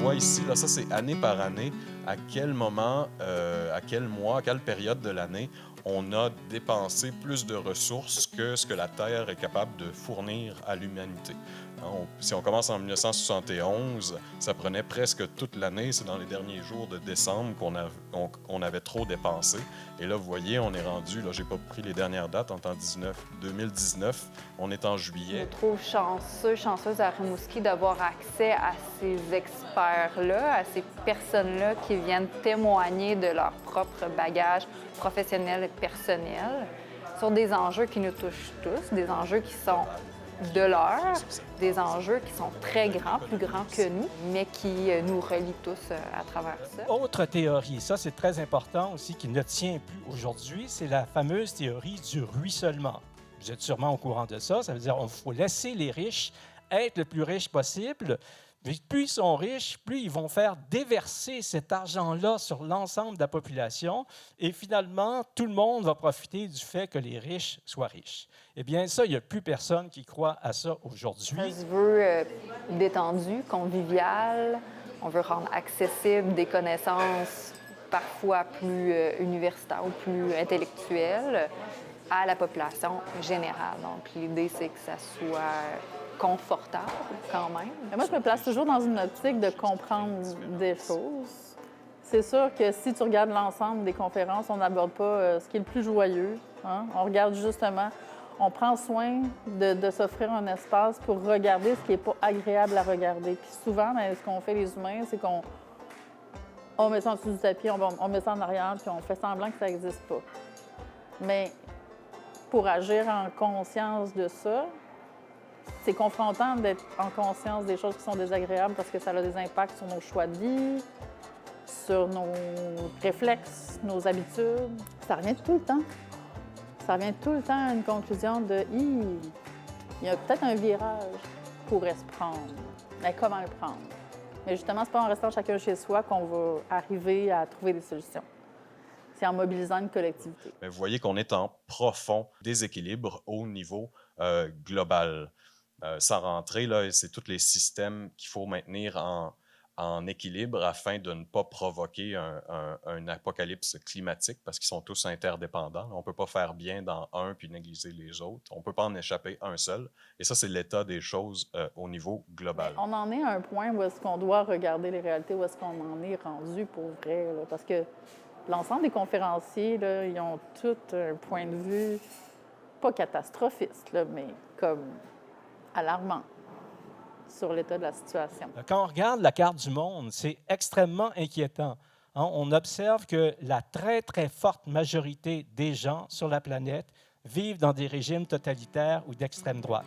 voit ici, là, ça c'est année par année, à quel moment, à quel mois, à quelle période de l'année on a dépensé plus de ressources que ce que la Terre est capable de fournir à l'humanité. Si on commence en 1971, ça prenait presque toute l'année. C'est dans les derniers jours de décembre qu'on avait trop dépensé. Et là, vous voyez, on est rendu, là, j'ai pas pris les dernières dates, en 2019, on est en Je juillet. me trouve chanceuse à Rimouski d'avoir accès à ces experts-là, à ces personnes-là qui viennent témoigner de leur propre bagage professionnel et personnel sur des enjeux qui nous touchent tous, des enjeux qui sont de l'heure, des enjeux qui sont très grands, plus grands que nous, mais qui nous relient tous à travers ça. Autre théorie, ça c'est très important aussi, qui ne tient plus aujourd'hui, c'est la fameuse théorie du ruissellement. Vous êtes sûrement au courant de ça. Ça veut dire qu'il faut laisser les riches être le plus riches possible. Mais plus ils sont riches, plus ils vont faire déverser cet argent-là sur l'ensemble de la population. Et finalement, tout le monde va profiter du fait que les riches soient riches. Eh bien, ça, il n'y a plus personne qui croit à ça aujourd'hui. On se veut détendu, convivial. On veut rendre accessible des connaissances parfois plus universitaires ou plus intellectuelles à la population générale. Donc, l'idée, c'est que ça soit confortable quand même. Mais moi, je me place toujours dans une optique de comprendre des choses. C'est sûr que si tu regardes l'ensemble des conférences, on n'aborde pas ce qui est le plus joyeux. Hein? On regarde justement, on prend soin de s'offrir un espace pour regarder ce qui n'est pas agréable à regarder. Puis souvent, ce qu'on fait les humains, c'est qu'on met ça en dessous du tapis, on met ça en arrière, puis on fait semblant que ça n'existe pas. Mais pour agir en conscience de ça, c'est confrontant d'être en conscience des choses qui sont désagréables parce que ça a des impacts sur nos choix de vie, sur nos réflexes, nos habitudes. Ça revient tout le temps. Ça revient tout le temps à une conclusion de « il y a peut-être un virage qui pourrait se prendre, mais comment le prendre? » Mais justement, c'est pas en restant chacun chez soi qu'on va arriver à trouver des solutions. C'est en mobilisant une collectivité. Mais vous voyez qu'on est en profond déséquilibre au niveau global. Sans rentrer, là, c'est tous les systèmes qu'il faut maintenir en équilibre afin de ne pas provoquer un apocalypse climatique parce qu'ils sont tous interdépendants. On ne peut pas faire bien dans un puis négliger les autres. On ne peut pas en échapper un seul. Et ça, c'est l'état des choses au niveau global. Mais on en est à un point où est-ce qu'on doit regarder les réalités, où est-ce qu'on en est rendu pour vrai. Là, parce que l'ensemble des conférenciers, là, ils ont tous un point de vue, pas catastrophiste, là, mais comme alarmant sur l'état de la situation. Quand on regarde la carte du monde, c'est extrêmement inquiétant. Hein? On observe que la très, très forte majorité des gens sur la planète vivent dans des régimes totalitaires ou d'extrême droite.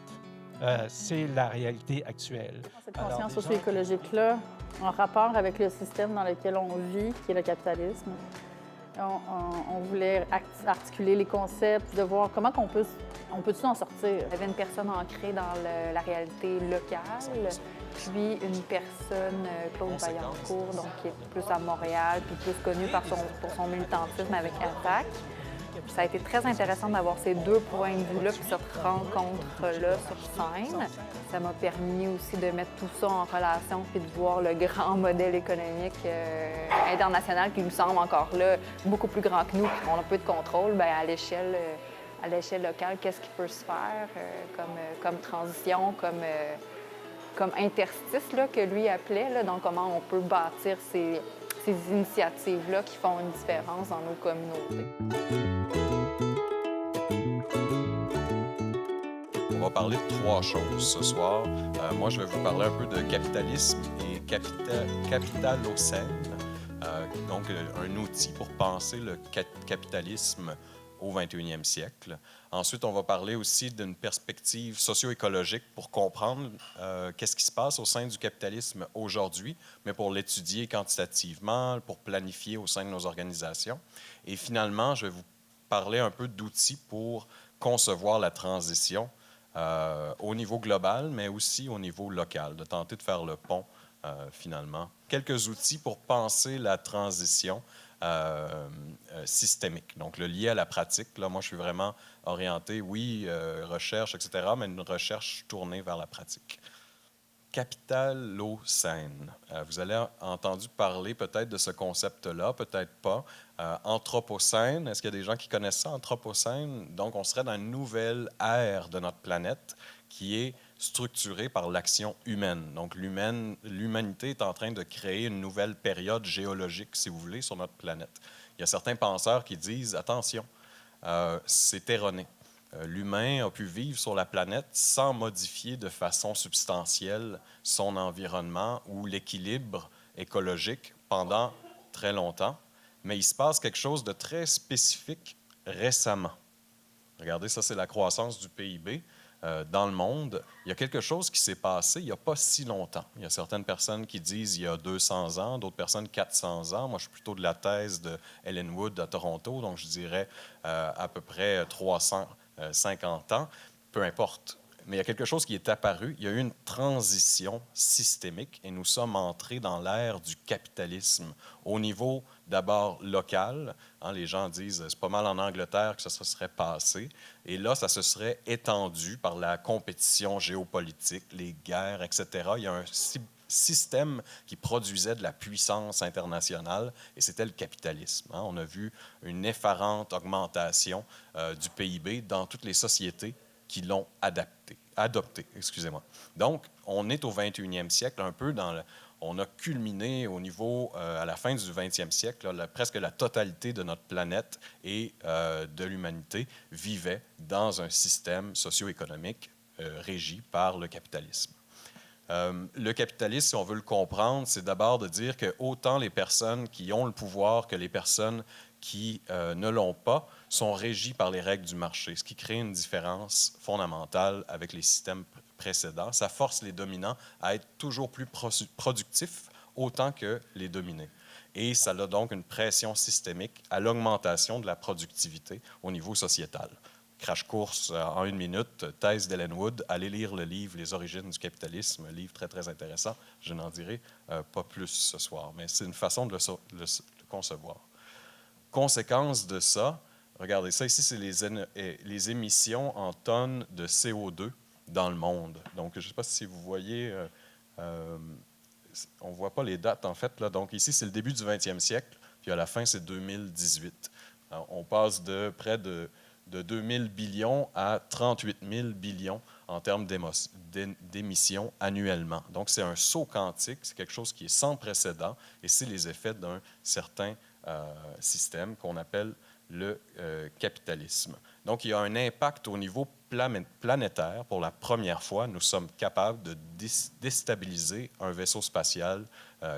C'est la réalité actuelle. Cette conscience socio-écologique-là, en rapport avec le système dans lequel on vit, qui est le capitalisme, on voulait articuler les concepts, de voir comment on peut en sortir. Il y avait une personne ancrée dans la réalité locale, puis une personne, Claude Vaillancourt, donc qui est plus à Montréal, puis plus connu pour son militantisme avec Attaque. Ça a été très intéressant d'avoir ces deux points de vue-là, puis cette rencontre-là sur scène. Ça m'a permis aussi de mettre tout ça en relation, puis de voir le grand modèle économique international qui nous semble encore là beaucoup plus grand que nous, puis qu'on a peu de contrôle. Bien, à l'échelle locale, qu'est-ce qui peut se faire comme transition, comme interstice là, que lui appelait, là, donc comment on peut bâtir ces initiatives-là qui font une différence dans nos communautés. On va parler de trois choses ce soir. Moi, je vais vous parler un peu de capitalisme et capitalocène, donc un outil pour penser le capitalisme au 21e siècle. Ensuite, on va parler aussi d'une perspective socio-écologique pour comprendre qu'est-ce qui se passe au sein du capitalisme aujourd'hui, mais pour l'étudier quantitativement, pour planifier au sein de nos organisations. Et finalement, je vais vous parler un peu d'outils pour concevoir la transition au niveau global, mais aussi au niveau local, de tenter de faire le pont finalement. Quelques outils pour penser la transition systémique. Donc, le lié à la pratique. Là, moi, je suis vraiment orienté, oui, recherche, etc., mais une recherche tournée vers la pratique. capitalocène. Vous avez entendu parler peut-être de ce concept-là, peut-être pas. Anthropocène, est-ce qu'il y a des gens qui connaissent ça, Anthropocène? Donc, on serait dans une nouvelle ère de notre planète qui est structurée par l'action humaine. Donc, l'humanité est en train de créer une nouvelle période géologique, si vous voulez, sur notre planète. Il y a certains penseurs qui disent, attention, c'est erroné. L'humain a pu vivre sur la planète sans modifier de façon substantielle son environnement ou l'équilibre écologique pendant très longtemps, mais il se passe quelque chose de très spécifique récemment. Regardez, ça c'est la croissance du PIB dans le monde. Il y a quelque chose qui s'est passé il n'y a pas si longtemps. Il y a certaines personnes qui disent il y a 200 ans, d'autres personnes 400 ans. Moi, je suis plutôt de la thèse de Ellen Wood à Toronto, donc je dirais à peu près 350 ans, peu importe. Mais il y a quelque chose qui est apparu. Il y a eu une transition systémique et nous sommes entrés dans l'ère du capitalisme au niveau d'abord local. Les gens disent c'est pas mal en Angleterre que ça se serait passé. Et là, ça se serait étendu par la compétition géopolitique, les guerres, etc. Il y a un système qui produisait de la puissance internationale, et c'était le capitalisme. On a vu une effarante augmentation du PIB dans toutes les sociétés qui l'ont adopté. Excusez-moi. Donc, on est au 21e siècle, un peu dans on a culminé au niveau, à la fin du 20e siècle, là, presque la totalité de notre planète et de l'humanité vivait dans un système socio-économique régi par le capitalisme. Le capitalisme, si on veut le comprendre, c'est d'abord de dire que autant les personnes qui ont le pouvoir que les personnes qui ne l'ont pas sont régies par les règles du marché, ce qui crée une différence fondamentale avec les systèmes précédents. Ça force les dominants à être toujours plus productifs autant que les dominés. Et ça a donc une pression systémique à l'augmentation de la productivité au niveau sociétal. Crash course en 1 minute, thèse d'Ellen Wood. Allez lire le livre « Les origines du capitalisme », un livre très, très intéressant. Je n'en dirai pas plus ce soir, mais c'est une façon de le concevoir. Conséquence de ça, regardez ça, ici, c'est les émissions en tonnes de CO2 dans le monde. Donc, je ne sais pas si vous voyez, on ne voit pas les dates, en fait. Là. Donc, ici, c'est le début du 20e siècle, puis à la fin, c'est 2018. Alors, on passe de près de 2000 billions à 38 000 billions en termes d'émissions annuellement. Donc, c'est un saut quantique, c'est quelque chose qui est sans précédent, et c'est les effets d'un certain système qu'on appelle le capitalisme. Donc, il y a un impact au niveau planétaire. Pour la première fois, nous sommes capables de déstabiliser un vaisseau spatial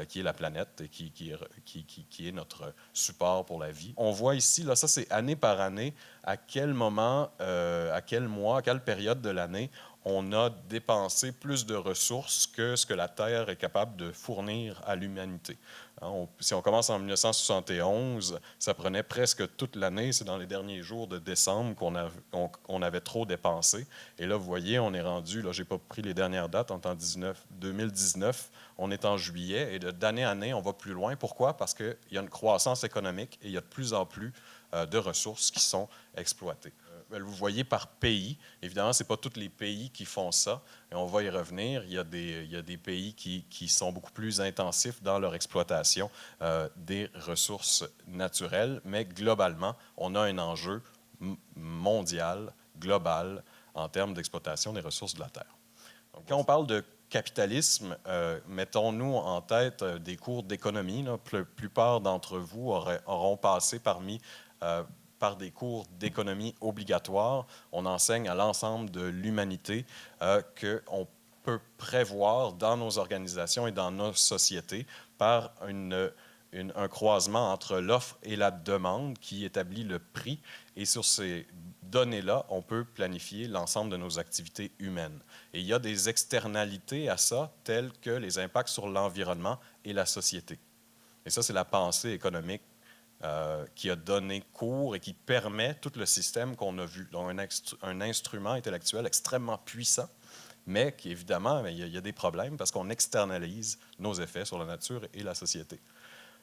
qui est la planète et qui est notre support pour la vie. On voit ici, là, ça c'est année par année, à quel moment, à quel mois, à quelle période de l'année on a dépensé plus de ressources que ce que la Terre est capable de fournir à l'humanité. Si on commence en 1971, ça prenait presque toute l'année. C'est dans les derniers jours de décembre qu'on avait trop dépensé. Et là, vous voyez, on est rendu, là, je n'ai pas pris les dernières dates, en 2019, on est en juillet, et d'année en année, on va plus loin. Pourquoi? Parce qu'il y a une croissance économique et il y a de plus en plus de ressources qui sont exploitées. Vous voyez par pays. Évidemment, ce n'est pas tous les pays qui font ça, et on va y revenir. Il y a des pays qui sont beaucoup plus intensifs dans leur exploitation des ressources naturelles, mais globalement, on a un enjeu mondial, global, en termes d'exploitation des ressources de la Terre. Donc, quand on parle de capitalisme, mettons-nous en tête des cours d'économie. La plupart d'entre vous auront passé par des cours d'économie obligatoires. On enseigne à l'ensemble de l'humanité qu'on peut prévoir dans nos organisations et dans nos sociétés par un croisement entre l'offre et la demande qui établit le prix. Et sur ces données-là, on peut planifier l'ensemble de nos activités humaines. Et il y a des externalités à ça, telles que les impacts sur l'environnement et la société. Et ça, c'est la pensée économique qui a donné cours et qui permet tout le système qu'on a vu. Donc, un instrument intellectuel extrêmement puissant, mais qui, évidemment, il y a des problèmes parce qu'on externalise nos effets sur la nature et la société.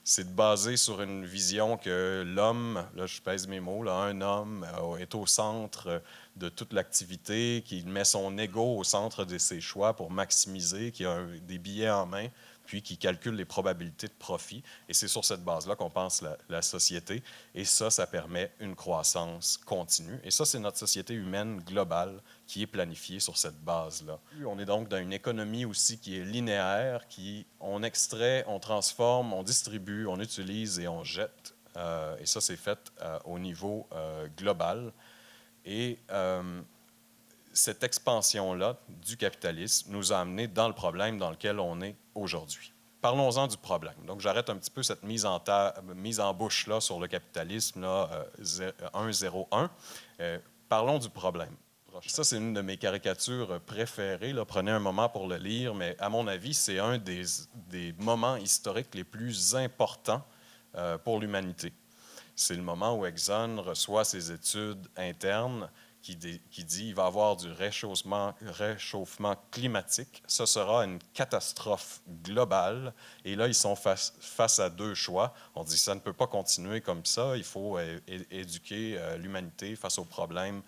c'est de baser sur une vision que l'homme, là je pèse mes mots, là, un homme est au centre de toute l'activité, qu'il met son ego au centre de ses choix pour maximiser, qu'il a des billets en main, puis qui calcule les probabilités de profit. Et c'est sur cette base-là qu'on pense la société. Et ça permet une croissance continue. Et ça, c'est notre société humaine globale qui est planifiée sur cette base-là. On est donc dans une économie aussi qui est linéaire, on extrait, on transforme, on distribue, on utilise et on jette. Et ça, c'est fait au niveau global. Et cette expansion-là du capitalisme nous a amené dans le problème dans lequel on est aujourd'hui. Parlons-en du problème. Donc, j'arrête un petit peu cette mise en bouche-là sur le capitalisme, là, 1-0-1. Parlons du problème. Ça, c'est une de mes caricatures préférées. Là. Prenez un moment pour le lire, mais à mon avis, c'est un des moments historiques les plus importants pour l'humanité. C'est le moment où Exxon reçoit ses études internes qui dit qu'il va y avoir du réchauffement climatique. Ce sera une catastrophe globale. Et là, ils sont face à deux choix. On dit ça ne peut pas continuer comme ça. Il faut éduquer l'humanité face au problème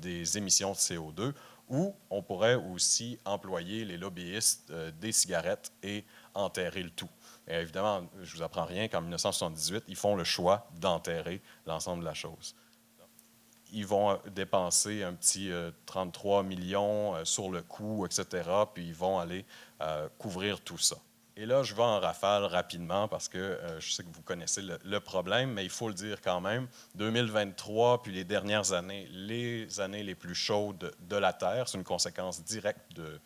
des émissions de CO2. Ou on pourrait aussi employer les lobbyistes des cigarettes et enterrer le tout. Et évidemment, je ne vous apprends rien qu'en 1978, ils font le choix d'enterrer l'ensemble de la chose. Ils vont dépenser un petit 33 millions sur le coût, etc., puis ils vont aller couvrir tout ça. Et là, je vais en rafale rapidement parce que je sais que vous connaissez le problème, mais il faut le dire quand même. 2023, puis les dernières années, les années les plus chaudes de la Terre, c'est une conséquence directe de...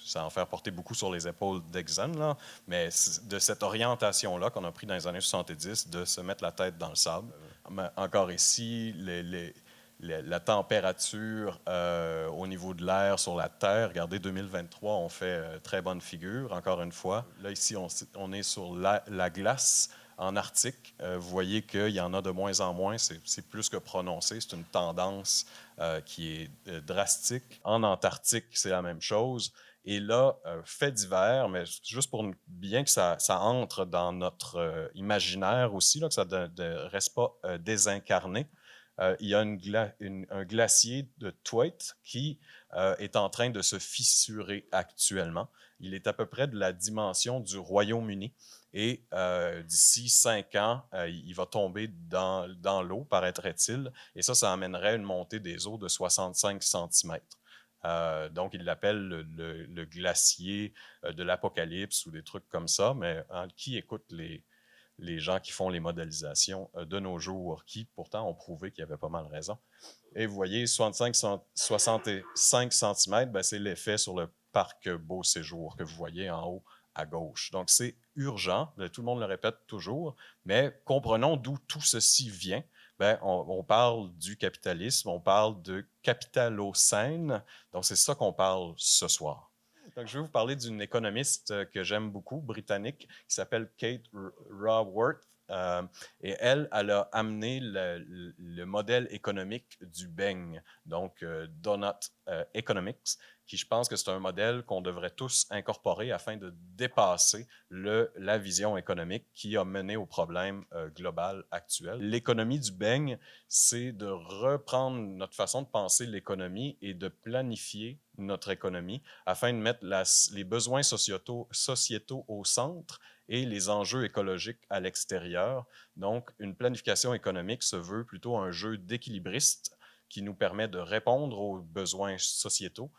Ça va en faire porter beaucoup sur les épaules d'Exxon, là, mais de cette orientation-là qu'on a pris dans les années 70, de se mettre la tête dans le sable. Encore ici, la température au niveau de l'air sur la Terre. Regardez, 2023, on fait très bonne figure, encore une fois. Là, ici, on est sur la glace en Arctique. Vous voyez qu'il y en a de moins en moins. C'est plus que prononcé. C'est une tendance qui est drastique. En Antarctique, c'est la même chose. Et là, fait divers, mais juste pour bien que ça entre dans notre imaginaire aussi, là, que ça ne reste pas désincarné. Il y a un glacier de Thwaite qui est en train de se fissurer actuellement. Il est à peu près de la dimension du Royaume-Uni et d'ici 5 ans, il va tomber dans l'eau, paraîtrait-il, et ça amènerait une montée des eaux de 65 cm. Donc, il l'appelle le glacier de l'Apocalypse ou des trucs comme ça, mais qui écoute les gens qui font les modélisations de nos jours, qui pourtant ont prouvé qu'il y avait pas mal raison. Et vous voyez, 65 cm, ben, c'est l'effet sur le parc Beau Séjour que vous voyez en haut à gauche. Donc, c'est urgent, tout le monde le répète toujours, mais comprenons d'où tout ceci vient. Ben, on parle du capitalisme, on parle de capitalocène, donc c'est ça qu'on parle ce soir. Donc, je vais vous parler d'une économiste que j'aime beaucoup, britannique, qui s'appelle Kate Raworth. Et elle a amené le modèle économique du beigne, donc Donut Economics, qui je pense que c'est un modèle qu'on devrait tous incorporer afin de dépasser la vision économique qui a mené au problème global actuel. L'économie du beigne, c'est de reprendre notre façon de penser l'économie et de planifier notre économie afin de mettre les besoins sociétaux au centre et les enjeux écologiques à l'extérieur. Donc, une planification économique se veut plutôt un jeu d'équilibriste qui nous permet de répondre aux besoins sociétaux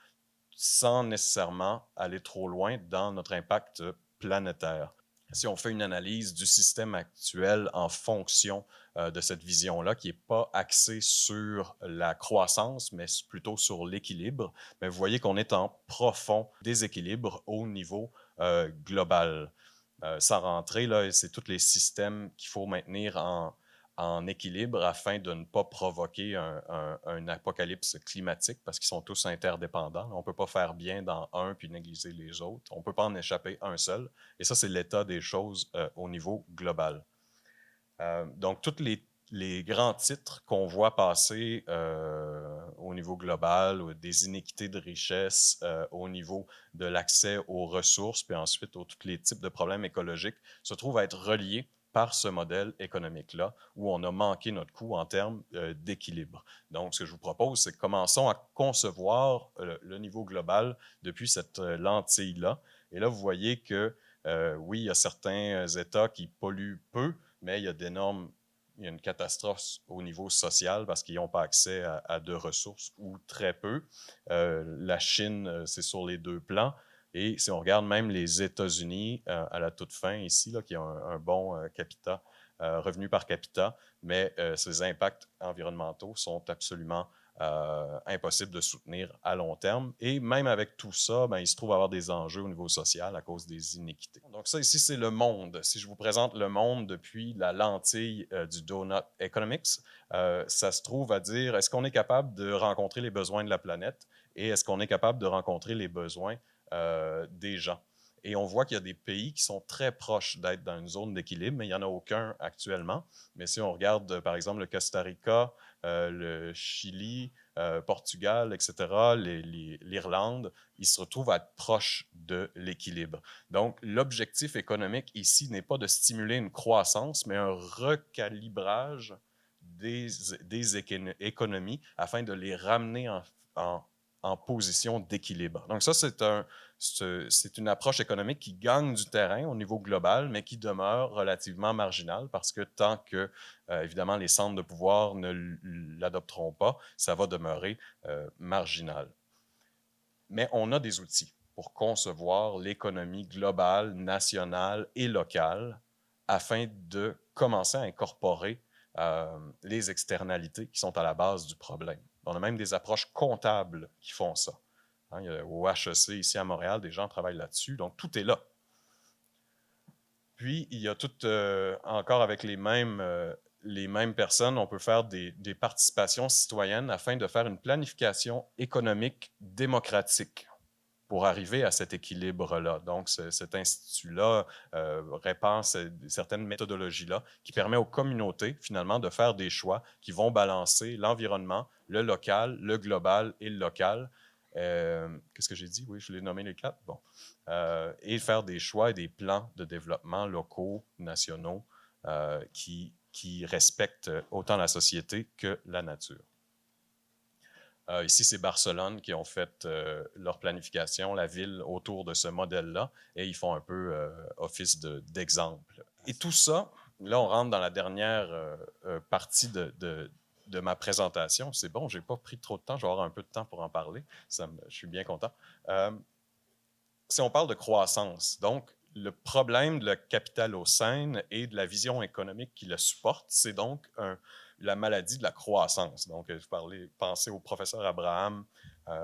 sans nécessairement aller trop loin dans notre impact planétaire. Si on fait une analyse du système actuel en fonction de cette vision-là, qui n'est pas axée sur la croissance, mais plutôt sur l'équilibre, bien, vous voyez qu'on est en profond déséquilibre au niveau global. Sans rentrer, là, c'est tous les systèmes qu'il faut maintenir en équilibre afin de ne pas provoquer un apocalypse climatique parce qu'ils sont tous interdépendants. On ne peut pas faire bien dans un puis négliger les autres. On ne peut pas en échapper un seul. Et ça, c'est l'état des choses au niveau global. Donc, tous les grands titres qu'on voit passer au niveau global, ou des inéquités de richesse au niveau de l'accès aux ressources, puis ensuite tous les types de problèmes écologiques, se trouvent à être reliés par ce modèle économique-là, où on a manqué notre coup en termes d'équilibre. Donc, ce que je vous propose, c'est que commençons à concevoir le niveau global depuis cette lentille-là. Et là, vous voyez que, oui, il y a certains États qui polluent peu, mais il y a une catastrophe au niveau social parce qu'ils n'ont pas accès à de ressources ou très peu. La Chine, c'est sur les deux plans. Et si on regarde même les États-Unis à la toute fin ici, là, qui ont un bon revenu par capita, mais ces impacts environnementaux sont absolument impossibles de soutenir à long terme. Et même avec tout ça, il se trouve avoir des enjeux au niveau social à cause des inéquités. Donc ça ici, c'est le monde. Si je vous présente le monde depuis la lentille du Donut Economics, ça se trouve à dire, est-ce qu'on est capable de rencontrer les besoins de la planète et est-ce qu'on est capable de rencontrer les besoins des gens? Et on voit qu'il y a des pays qui sont très proches d'être dans une zone d'équilibre, mais il n'y en a aucun actuellement. Mais si on regarde, par exemple, le Costa Rica, le Chili, Portugal, etc., l'Irlande, ils se retrouvent à être proches de l'équilibre. Donc, l'objectif économique ici n'est pas de stimuler une croissance, mais un recalibrage des économies afin de les ramener en position d'équilibre. Donc ça, c'est une approche économique qui gagne du terrain au niveau global, mais qui demeure relativement marginale parce que tant que, évidemment, les centres de pouvoir ne l'adopteront pas, ça va demeurer marginal. Mais on a des outils pour concevoir l'économie globale, nationale et locale afin de commencer à incorporer les externalités qui sont à la base du problème. On a même des approches comptables qui font ça. Hein, au HEC, ici à Montréal, des gens travaillent là-dessus, donc tout est là. Puis, il y a tout, encore avec les mêmes personnes, on peut faire des participations citoyennes afin de faire une planification économique démocratique pour arriver à cet équilibre-là. Donc, cet institut-là répand certaines méthodologies-là qui permettent aux communautés, finalement, de faire des choix qui vont balancer l'environnement, le local, le global et le local. Qu'est-ce que j'ai dit? Oui, je l'ai nommé les 4. Bon. Et faire des choix et des plans de développement locaux, nationaux, qui respectent autant la société que la nature. Ici, c'est Barcelone qui ont fait leur planification, la ville autour de ce modèle-là, et ils font un peu office d'exemple. Et tout ça, là, on rentre dans la dernière partie de ma présentation. C'est bon, je n'ai pas pris trop de temps, je vais avoir un peu de temps pour en parler. Je suis bien content. Si on parle de croissance, donc le problème de la capitalocène et de la vision économique qui le supporte, c'est donc la maladie de la croissance. Donc, pensez au professeur Abraham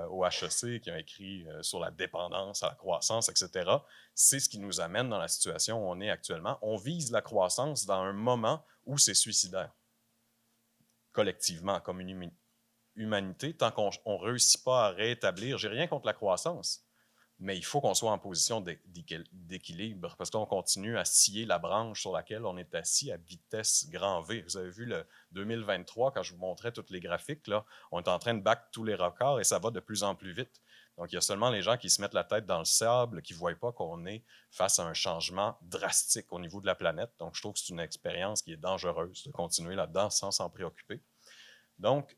au HEC qui a écrit sur la dépendance à la croissance, etc. C'est ce qui nous amène dans la situation où on est actuellement. On vise la croissance dans un moment où c'est suicidaire, collectivement, comme une humanité, tant qu'on ne réussit pas à rétablir. J'ai rien contre la croissance, mais il faut qu'on soit en position d'équilibre parce qu'on continue à scier la branche sur laquelle on est assis à vitesse grand V. Vous avez vu le 2023, quand je vous montrais tous les graphiques, là, on est en train de battre tous les records et ça va de plus en plus vite. Donc, il y a seulement les gens qui se mettent la tête dans le sable, qui ne voient pas qu'on est face à un changement drastique au niveau de la planète. Donc, je trouve que c'est une expérience qui est dangereuse de continuer là-dedans sans s'en préoccuper. Donc,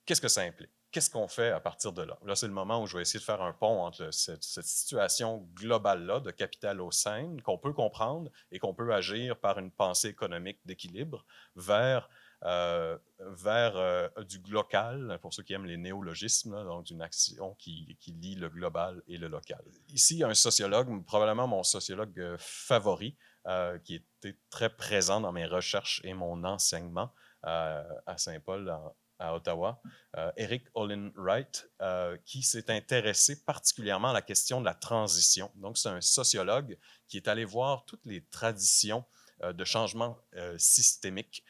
qu'est-ce que ça implique? Qu'est-ce qu'on fait à partir de là? Là, c'est le moment où je vais essayer de faire un pont entre cette situation globale-là de capitalocène qu'on peut comprendre et qu'on peut agir par une pensée économique d'équilibre vers du local, pour ceux qui aiment les néologismes, là, donc d'une action qui lie le global et le local. Ici, il y a un sociologue, probablement mon sociologue favori, qui était très présent dans mes recherches et mon enseignement à Saint-Paul, à Ottawa, Eric Olin Wright, qui s'est intéressé particulièrement à la question de la transition. Donc, c'est un sociologue qui est allé voir toutes les traditions de changement systémique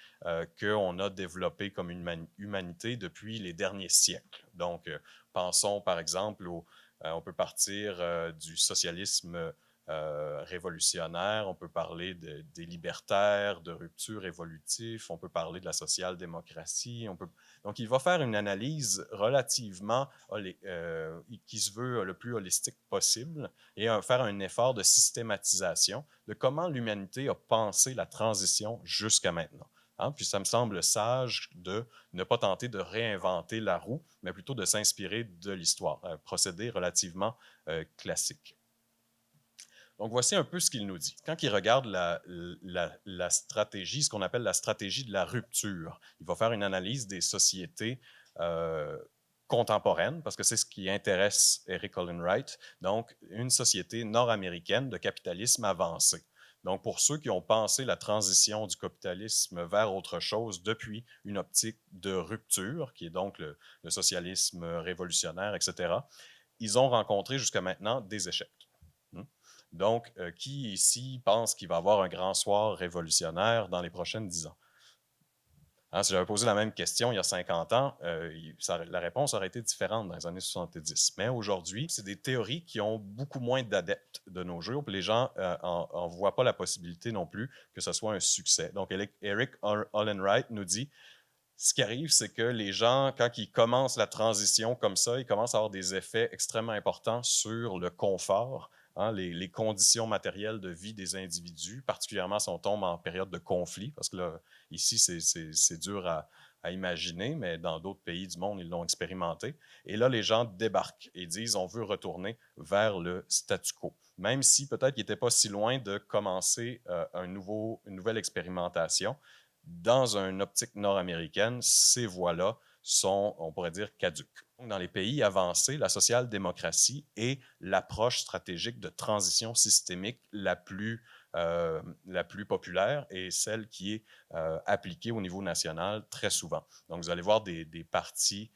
qu'on a développées comme humanité depuis les derniers siècles. Donc, pensons par exemple on peut partir du socialisme révolutionnaires, on peut parler des libertaires, de rupture évolutive, on peut parler de la social-démocratie. Donc, il va faire une analyse relativement qui se veut le plus holistique possible et faire un effort de systématisation de comment l'humanité a pensé la transition jusqu'à maintenant. Hein? Puis ça me semble sage de ne pas tenter de réinventer la roue, mais plutôt de s'inspirer de l'histoire, un procédé relativement classique. Donc, voici un peu ce qu'il nous dit. Quand il regarde la stratégie, ce qu'on appelle la stratégie de la rupture, il va faire une analyse des sociétés contemporaines, parce que c'est ce qui intéresse Eric Olin Wright, donc une société nord-américaine de capitalisme avancé. Donc, pour ceux qui ont pensé la transition du capitalisme vers autre chose depuis une optique de rupture, qui est donc le socialisme révolutionnaire, etc., ils ont rencontré jusqu'à maintenant des échecs. Donc, qui ici pense qu'il va y avoir un grand soir révolutionnaire dans les prochaines 10 ans? Hein, si j'avais posé la même question il y a 50 ans, la réponse aurait été différente dans les années 70. Mais aujourd'hui, c'est des théories qui ont beaucoup moins d'adeptes de nos jours, puis les gens n'en voient pas la possibilité non plus que ce soit un succès. Donc, Eric Olin Wright nous dit, ce qui arrive, c'est que les gens, quand ils commencent la transition comme ça, ils commencent à avoir des effets extrêmement importants sur le confort, hein, les conditions matérielles de vie des individus, particulièrement si on tombe en période de conflit, parce que là, ici, c'est dur à imaginer, mais dans d'autres pays du monde, ils l'ont expérimenté. Et là, les gens débarquent et disent, on veut retourner vers le statu quo. Même si peut-être qu'ils n'étaient pas si loin de commencer une nouvelle expérimentation, dans une optique nord-américaine, ces voies-là sont, on pourrait dire, caduques. Dans les pays avancés, la social-démocratie est l'approche stratégique de transition systémique la plus populaire et celle qui est appliquée au niveau national très souvent. Donc, vous allez voir des partis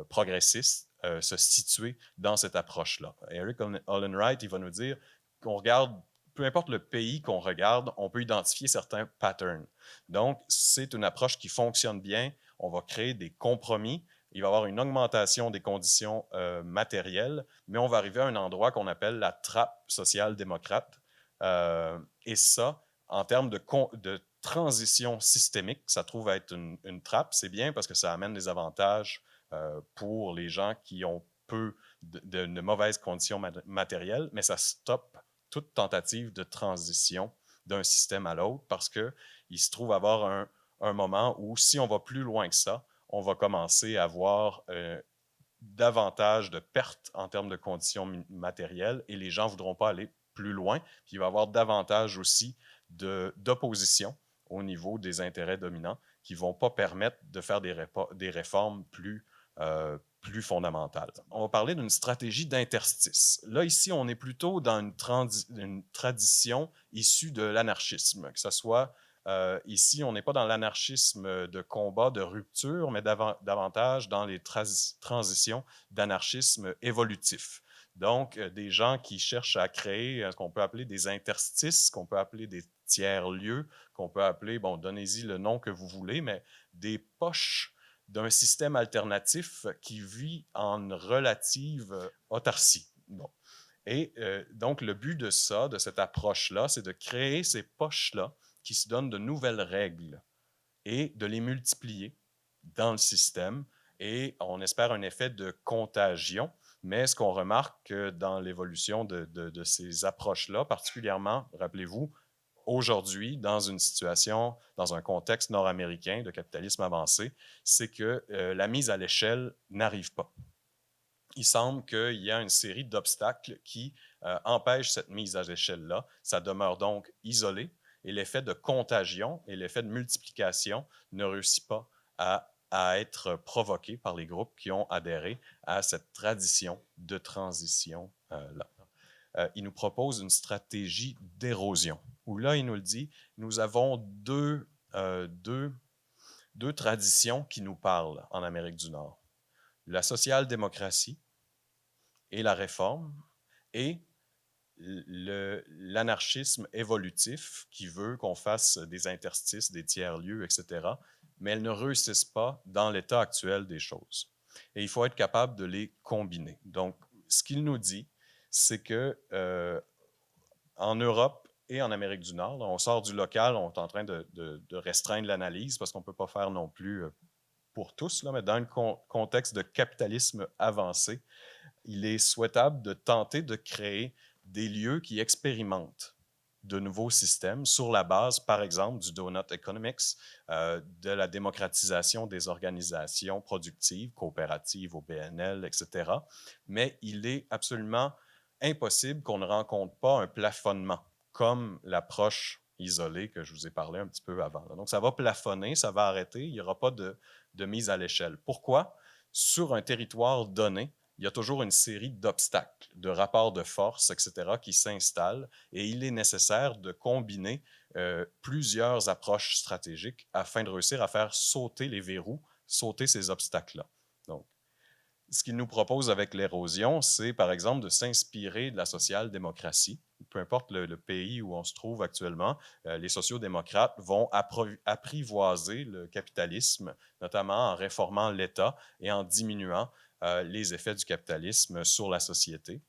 progressistes se situer dans cette approche-là. Eric Olin Wright, il va nous dire qu'on regarde, peu importe le pays qu'on regarde, on peut identifier certains patterns. Donc, c'est une approche qui fonctionne bien. On va créer des compromis. Il va y avoir une augmentation des conditions matérielles, mais on va arriver à un endroit qu'on appelle la trappe social-démocrate. Et ça, en termes de transition systémique, ça trouve être une trappe. C'est bien parce que ça amène des avantages pour les gens qui ont peu de mauvaises conditions matérielles, mais ça stoppe toute tentative de transition d'un système à l'autre parce qu'il se trouve avoir un moment où, si on va plus loin que ça, on va commencer à avoir davantage de pertes en termes de conditions matérielles et les gens ne voudront pas aller plus loin. Puis il va y avoir davantage aussi d'opposition au niveau des intérêts dominants qui ne vont pas permettre de faire des réformes plus fondamentale. On va parler d'une stratégie d'interstice. Là, ici, on est plutôt dans une tradition issue de l'anarchisme, que ce soit ici, on n'est pas dans l'anarchisme de combat, de rupture, mais davantage dans les transitions d'anarchisme évolutif. Donc, des gens qui cherchent à créer ce qu'on peut appeler des interstices, qu'on peut appeler des tiers-lieux, qu'on peut appeler, bon, donnez-y le nom que vous voulez, mais des poches d'un système alternatif qui vit en relative autarcie. Bon. Et donc, le but de ça, de cette approche-là, c'est de créer ces poches-là qui se donnent de nouvelles règles et de les multiplier dans le système. Et on espère un effet de contagion. Mais ce qu'on remarque dans l'évolution de ces approches-là, particulièrement, rappelez-vous, aujourd'hui, dans une situation, dans un contexte nord-américain de capitalisme avancé, c'est que la mise à l'échelle n'arrive pas. Il semble qu'il y a une série d'obstacles qui empêchent cette mise à l'échelle-là. Ça demeure donc isolé et l'effet de contagion et l'effet de multiplication ne réussit pas à être provoqué par les groupes qui ont adhéré à cette tradition de transition-là. Il nous propose une stratégie d'érosion, où là, il nous le dit, nous avons deux traditions qui nous parlent en Amérique du Nord. La social-démocratie et la réforme, et l'anarchisme évolutif qui veut qu'on fasse des interstices, des tiers-lieux, etc., mais elles ne réussissent pas dans l'état actuel des choses. Et il faut être capable de les combiner. Donc, ce qu'il nous dit, c'est que en Europe et en Amérique du Nord, on sort du local, on est en train de restreindre l'analyse parce qu'on ne peut pas faire non plus pour tous, là, mais dans le contexte de capitalisme avancé, il est souhaitable de tenter de créer des lieux qui expérimentent de nouveaux systèmes sur la base, par exemple, du donut economics, de la démocratisation des organisations productives, coopératives au BNL, etc. Mais il est absolument impossible qu'on ne rencontre pas un plafonnement, comme l'approche isolée que je vous ai parlé un petit peu avant. Donc, ça va plafonner, ça va arrêter, il n'y aura pas de mise à l'échelle. Pourquoi? Sur un territoire donné, il y a toujours une série d'obstacles, de rapports de force, etc., qui s'installent et il est nécessaire de combiner plusieurs approches stratégiques afin de réussir à faire sauter les verrous, sauter ces obstacles-là. Donc, ce qu'il nous propose avec l'érosion, c'est par exemple de s'inspirer de la social-démocratie. Peu importe le pays où on se trouve actuellement, les sociodémocrates vont apprivoiser le capitalisme, notamment en réformant l'État et en diminuant les effets du capitalisme sur la société.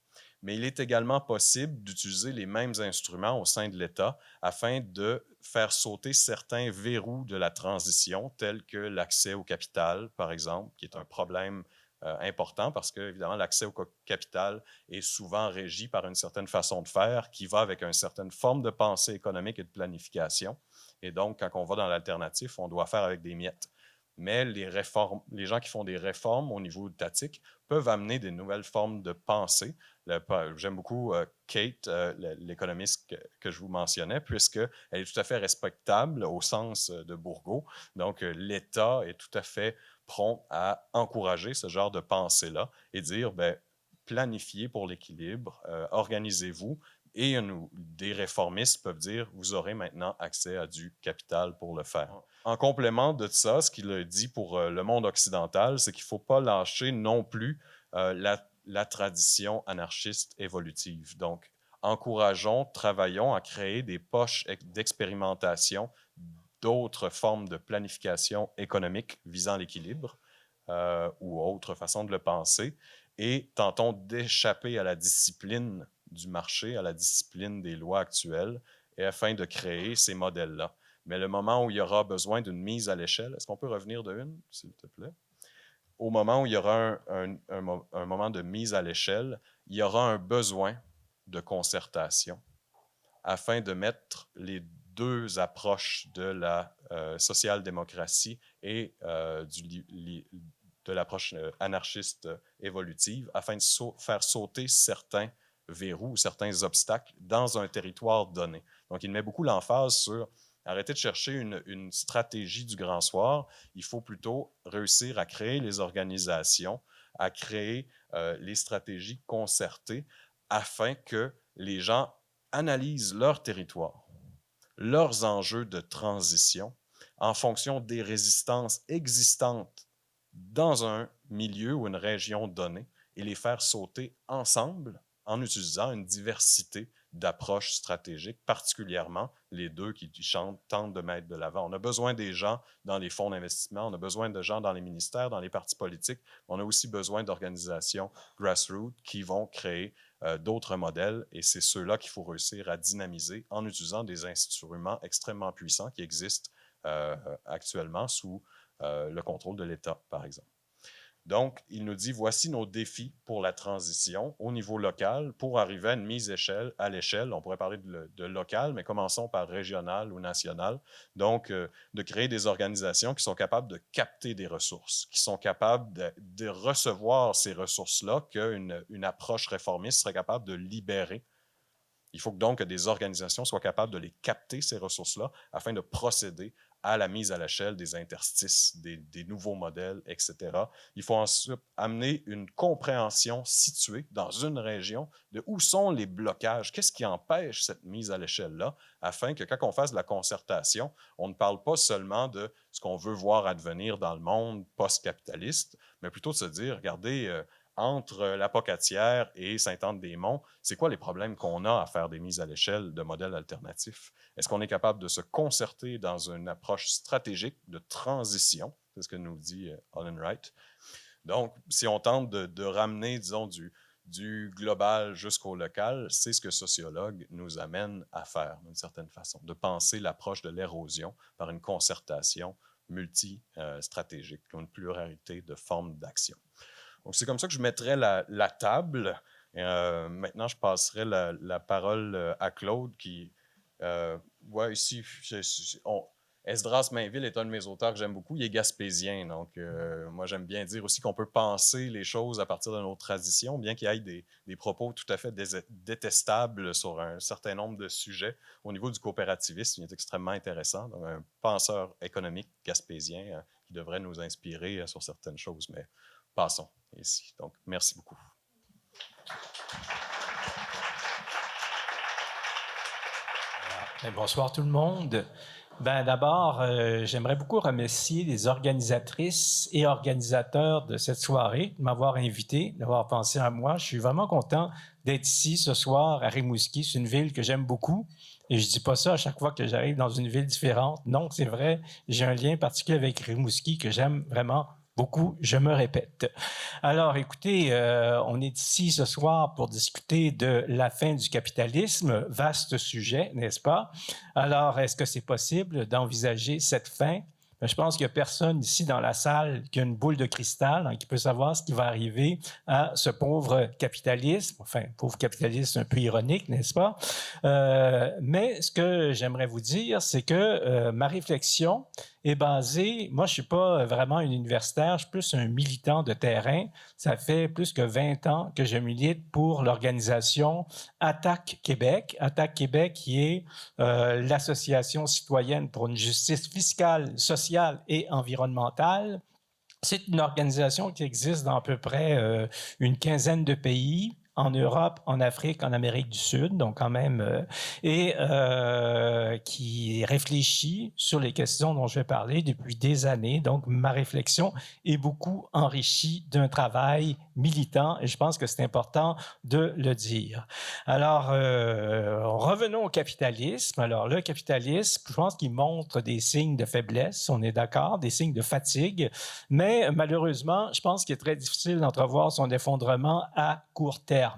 Mais il est également possible d'utiliser les mêmes instruments au sein de l'État afin de faire sauter certains verrous de la transition, tels que l'accès au capital, par exemple, qui est un problème important parce que, évidemment, l'accès au capital est souvent régi par une certaine façon de faire qui va avec une certaine forme de pensée économique et de planification. Et donc, quand on va dans l'alternatif, on doit faire avec des miettes. Mais les gens qui font des réformes au niveau étatique peuvent amener des nouvelles formes de pensée. J'aime beaucoup Kate, l'économiste que je vous mentionnais, puisqu'elle est tout à fait respectable au sens de Bourgault. Donc, l'État est tout à fait prompt à encourager ce genre de pensée-là et dire, bien, planifiez pour l'équilibre, organisez-vous. Et des réformistes peuvent dire, vous aurez maintenant accès à du capital pour le faire. En complément de ça, ce qu'il a dit pour le monde occidental, c'est qu'il ne faut pas lâcher non plus la tradition anarchiste évolutive. Donc, encourageons, travaillons à créer des poches d'expérimentation d'autres formes de planification économique visant l'équilibre ou autre façon de le penser et tentons d'échapper à la discipline du marché, à la discipline des lois actuelles et afin de créer ces modèles-là. Mais le moment où il y aura besoin d'une mise à l'échelle, est-ce qu'on peut revenir de une, s'il te plaît? Au moment où il y aura un moment de mise à l'échelle, il y aura un besoin de concertation afin de mettre les deux approches de la social-démocratie et de l'approche anarchiste évolutive afin de faire sauter certains verrous ou certains obstacles dans un territoire donné. Donc, il met beaucoup l'emphase sur arrêter de chercher une stratégie du grand soir. Il faut plutôt réussir à créer les organisations, à créer les stratégies concertées afin que les gens analysent leur territoire, leurs enjeux de transition en fonction des résistances existantes dans un milieu ou une région donnée et les faire sauter ensemble en utilisant une diversité d'approches stratégiques, particulièrement les deux qui tentent de mettre de l'avant. On a besoin des gens dans les fonds d'investissement, on a besoin de gens dans les ministères, dans les partis politiques, mais on a aussi besoin d'organisations grassroots qui vont créer d'autres modèles et c'est ceux-là qu'il faut réussir à dynamiser en utilisant des instruments extrêmement puissants qui existent actuellement sous le contrôle de l'État, par exemple. Donc, il nous dit, voici nos défis pour la transition au niveau local pour arriver à une mise à l'échelle. On pourrait parler de local, mais commençons par régional ou national. Donc, de créer des organisations qui sont capables de capter des ressources, qui sont capables de recevoir ces ressources-là qu'une approche réformiste serait capable de libérer. Il faut donc que des organisations soient capables de les capter, ces ressources-là, afin de procéder à la mise à l'échelle des interstices, des nouveaux modèles, etc. Il faut ensuite amener une compréhension située dans une région de où sont les blocages, qu'est-ce qui empêche cette mise à l'échelle-là, afin que quand on fasse de la concertation, on ne parle pas seulement de ce qu'on veut voir advenir dans le monde post-capitaliste, mais plutôt de se dire, regardez, entre l'Apocatière et Sainte-Anne-des-Monts, c'est quoi les problèmes qu'on a à faire des mises à l'échelle de modèles alternatifs? Est-ce qu'on est capable de se concerter dans une approche stratégique de transition? C'est ce que nous dit Olin Wright. Donc, si on tente de ramener, disons, du du global jusqu'au local, c'est ce que sociologues nous amènent à faire d'une certaine façon, de penser l'approche de l'érosion par une concertation multi-stratégique, une pluralité de formes d'action. Donc, c'est comme ça que je mettrais la table. Maintenant, je passerai la parole à Claude qui, ici, Esdras Mainville est un de mes auteurs que j'aime beaucoup. Il est gaspésien, donc moi, j'aime bien dire aussi qu'on peut penser les choses à partir de nos traditions, bien qu'il y ait des propos tout à fait détestables sur un certain nombre de sujets. Au niveau du coopérativisme, il est extrêmement intéressant. Donc, un penseur économique gaspésien qui devrait nous inspirer sur certaines choses, mais passons ici. Donc, merci beaucoup. Bonsoir tout le monde. D'abord, j'aimerais beaucoup remercier les organisatrices et organisateurs de cette soirée de m'avoir invité, d'avoir pensé à moi. Je suis vraiment content d'être ici ce soir à Rimouski. C'est une ville que j'aime beaucoup. Et je ne dis pas ça à chaque fois que j'arrive dans une ville différente. Non, c'est vrai, j'ai un lien particulier avec Rimouski que j'aime vraiment beaucoup, je me répète. Alors, écoutez, on est ici ce soir pour discuter de la fin du capitalisme. Vaste sujet, n'est-ce pas? Alors, est-ce que c'est possible d'envisager cette fin? Je pense qu'il n'y a personne ici dans la salle qui a une boule de cristal, qui peut savoir ce qui va arriver à ce pauvre capitalisme. Enfin, pauvre capitalisme un peu ironique, n'est-ce pas? Mais ce que j'aimerais vous dire, c'est que ma réflexion est basée... Moi, je ne suis pas vraiment un universitaire, je suis plus un militant de terrain. Ça fait plus que 20 ans que je milite pour l'organisation Attaque Québec. Attaque Québec qui est l'association citoyenne pour une justice fiscale, sociale et environnementale. C'est une organisation qui existe dans à peu près une quinzaine de pays, en Europe, en Afrique, en Amérique du Sud, donc quand même, et qui réfléchit sur les questions dont je vais parler depuis des années. Donc, ma réflexion est beaucoup enrichie d'un travail militant, et je pense que c'est important de le dire. Alors, revenons au capitalisme. Alors, le capitalisme, je pense qu'il montre des signes de faiblesse, on est d'accord, des signes de fatigue, mais malheureusement, je pense qu'il est très difficile d'entrevoir son effondrement à court terme.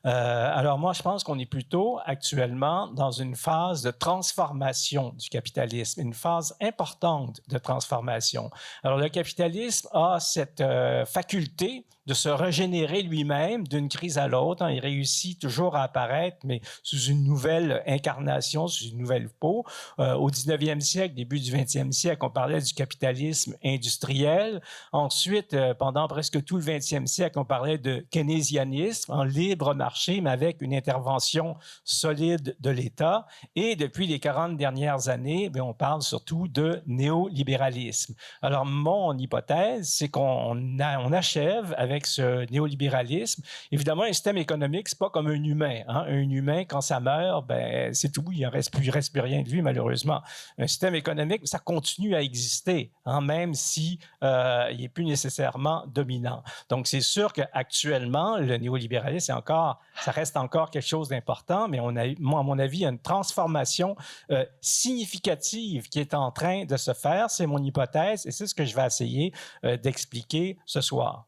Alors moi, je pense qu'on est plutôt actuellement dans une phase de transformation du capitalisme, une phase importante de transformation. Alors le capitalisme a cette faculté de se régénérer lui-même d'une crise à l'autre. Il réussit toujours à apparaître, mais sous une nouvelle incarnation, sous une nouvelle peau. Au 19e siècle, début du 20e siècle, on parlait du capitalisme industriel. Ensuite, pendant presque tout le 20e siècle, on parlait de keynésianisme, en libre marché, mais avec une intervention solide de l'État. Et depuis les 40 dernières années, on parle surtout de néolibéralisme. Alors, mon hypothèse, c'est qu'on achève avec ce néolibéralisme. Évidemment, un système économique, c'est pas comme un humain. Un humain, quand ça meurt, c'est tout. Il ne reste plus rien de lui, malheureusement. Un système économique, ça continue à exister, même si il n'est plus nécessairement dominant. Donc, c'est sûr qu'actuellement, le néolibéralisme, ça reste encore quelque chose d'important, mais moi, à mon avis, il y a une transformation significative qui est en train de se faire. C'est mon hypothèse et c'est ce que je vais essayer d'expliquer ce soir.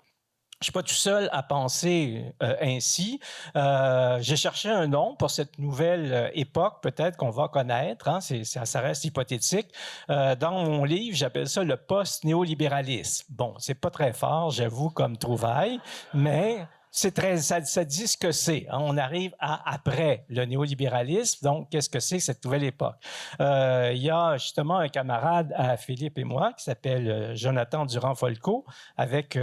Je ne suis pas tout seul à penser ainsi. J'ai cherché un nom pour cette nouvelle époque, peut-être qu'on va connaître. Ça reste hypothétique. Dans mon livre, j'appelle ça le post-néolibéralisme. Bon, c'est pas très fort, j'avoue, comme trouvaille, mais... ça dit ce que c'est. On arrive après le néolibéralisme. Donc, qu'est-ce que c'est cette nouvelle époque? Il y a justement un camarade à Philippe et moi qui s'appelle Jonathan Durand-Folco avec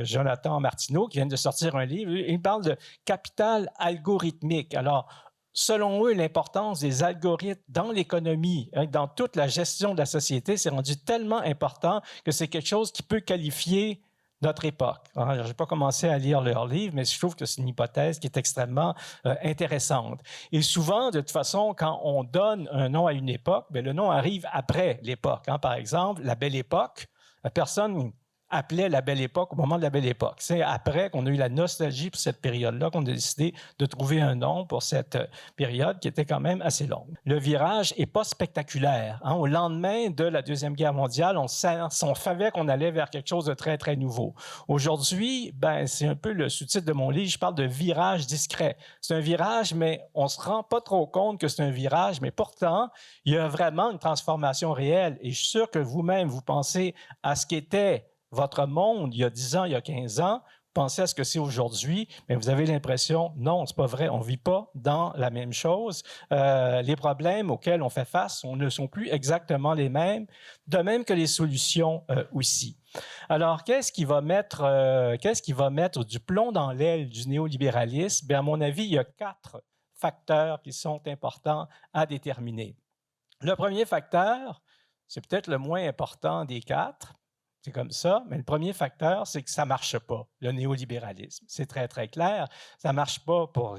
Jonathan Martineau qui viennent de sortir un livre. Il parle de capital algorithmique. Alors, selon eux, l'importance des algorithmes dans l'économie, dans toute la gestion de la société, c'est rendu tellement important que c'est quelque chose qui peut qualifier notre époque. Je n'ai pas commencé à lire leur livre, mais je trouve que c'est une hypothèse qui est extrêmement intéressante. Et souvent, de toute façon, quand on donne un nom à une époque, le nom arrive après l'époque. Par exemple, la Belle Époque, personne appelait la Belle Époque au moment de la Belle Époque. C'est après qu'on a eu la nostalgie pour cette période-là qu'on a décidé de trouver un nom pour cette période qui était quand même assez longue. Le virage n'est pas spectaculaire. Au lendemain de la Deuxième Guerre mondiale, on savait qu'on allait vers quelque chose de très, très nouveau. Aujourd'hui, c'est un peu le sous-titre de mon livre, je parle de virage discret. C'est un virage, mais on ne se rend pas trop compte que c'est un virage, mais pourtant, il y a vraiment une transformation réelle. Et je suis sûr que vous-même, vous pensez à ce qu'était votre monde il y a 10 ans, il y a 15 ans, pensez à ce que c'est aujourd'hui, mais vous avez l'impression, non, c'est pas vrai, on vit pas dans la même chose. Les problèmes auxquels on fait face ne sont plus exactement les mêmes, de même que les solutions aussi. Alors, qu'est-ce qui va mettre du plomb dans l'aile du néolibéralisme? Bien, à mon avis, il y a 4 facteurs qui sont importants à déterminer. Le premier facteur, c'est peut-être le moins important des 4, c'est comme ça, mais le premier facteur, c'est que ça ne marche pas, le néolibéralisme. C'est très, très clair. Ça ne marche pas pour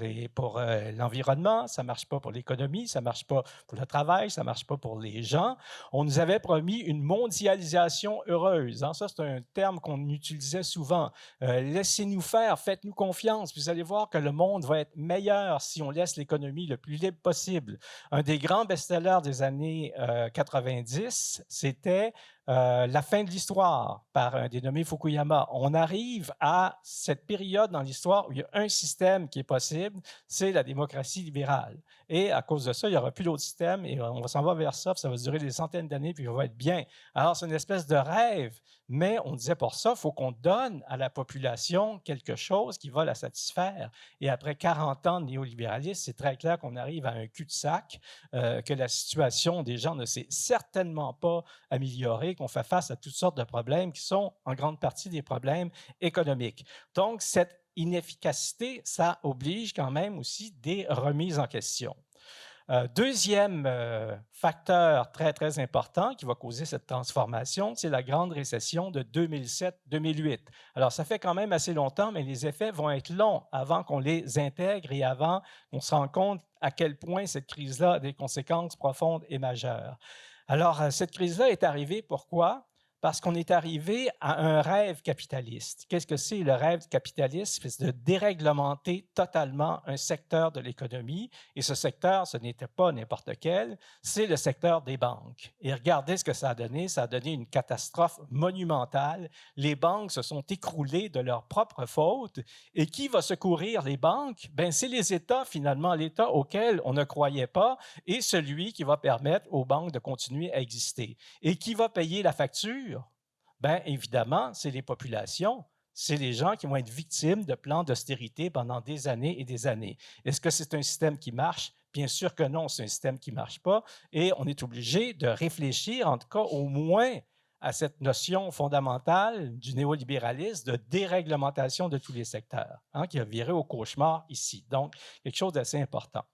l'environnement, ça ne marche pas pour l'économie, ça ne marche pas pour le travail, ça ne marche pas pour les gens. On nous avait promis une mondialisation heureuse. Ça, c'est un terme qu'on utilisait souvent. Laissez-nous faire, faites-nous confiance, puis vous allez voir que le monde va être meilleur si on laisse l'économie le plus libre possible. Un des grands best-sellers des années 90, c'était La fin de l'histoire par un dénommé Fukuyama. On arrive à cette période dans l'histoire où il y a un système qui est possible, c'est la démocratie libérale. Et à cause de ça, il n'y aura plus d'autre système et on s'en va vers ça, puis ça va durer des centaines d'années, puis on va être bien. Alors, c'est une espèce de rêve, mais on disait pour ça, il faut qu'on donne à la population quelque chose qui va la satisfaire. Et après 40 ans de néolibéralisme, c'est très clair qu'on arrive à un cul-de-sac, que la situation des gens ne s'est certainement pas améliorée, qu'on fait face à toutes sortes de problèmes qui sont en grande partie des problèmes économiques. Donc, cette inefficacité, ça oblige quand même aussi des remises en question. Deuxième facteur très, très important qui va causer cette transformation, c'est la grande récession de 2007-2008. Alors, ça fait quand même assez longtemps, mais les effets vont être longs avant qu'on les intègre et avant qu'on se rende compte à quel point cette crise-là a des conséquences profondes et majeures. Alors, cette crise-là est arrivée, pourquoi? Parce qu'on est arrivé à un rêve capitaliste. Qu'est-ce que c'est le rêve capitaliste? C'est de déréglementer totalement un secteur de l'économie. Et ce secteur, ce n'était pas n'importe quel, c'est le secteur des banques. Et regardez ce que ça a donné. Ça a donné une catastrophe monumentale. Les banques se sont écroulées de leur propre faute. Et qui va secourir les banques? Bien, c'est les États, finalement, l'État auquel on ne croyait pas, et celui qui va permettre aux banques de continuer à exister. Et qui va payer la facture? Bien, évidemment, c'est les populations, c'est les gens qui vont être victimes de plans d'austérité pendant des années et des années. Est-ce que c'est un système qui marche? Bien sûr que non, c'est un système qui ne marche pas et on est obligé de réfléchir, en tout cas au moins, à cette notion fondamentale du néolibéralisme de déréglementation de tous les secteurs, qui a viré au cauchemar ici. Donc, quelque chose d'assez important.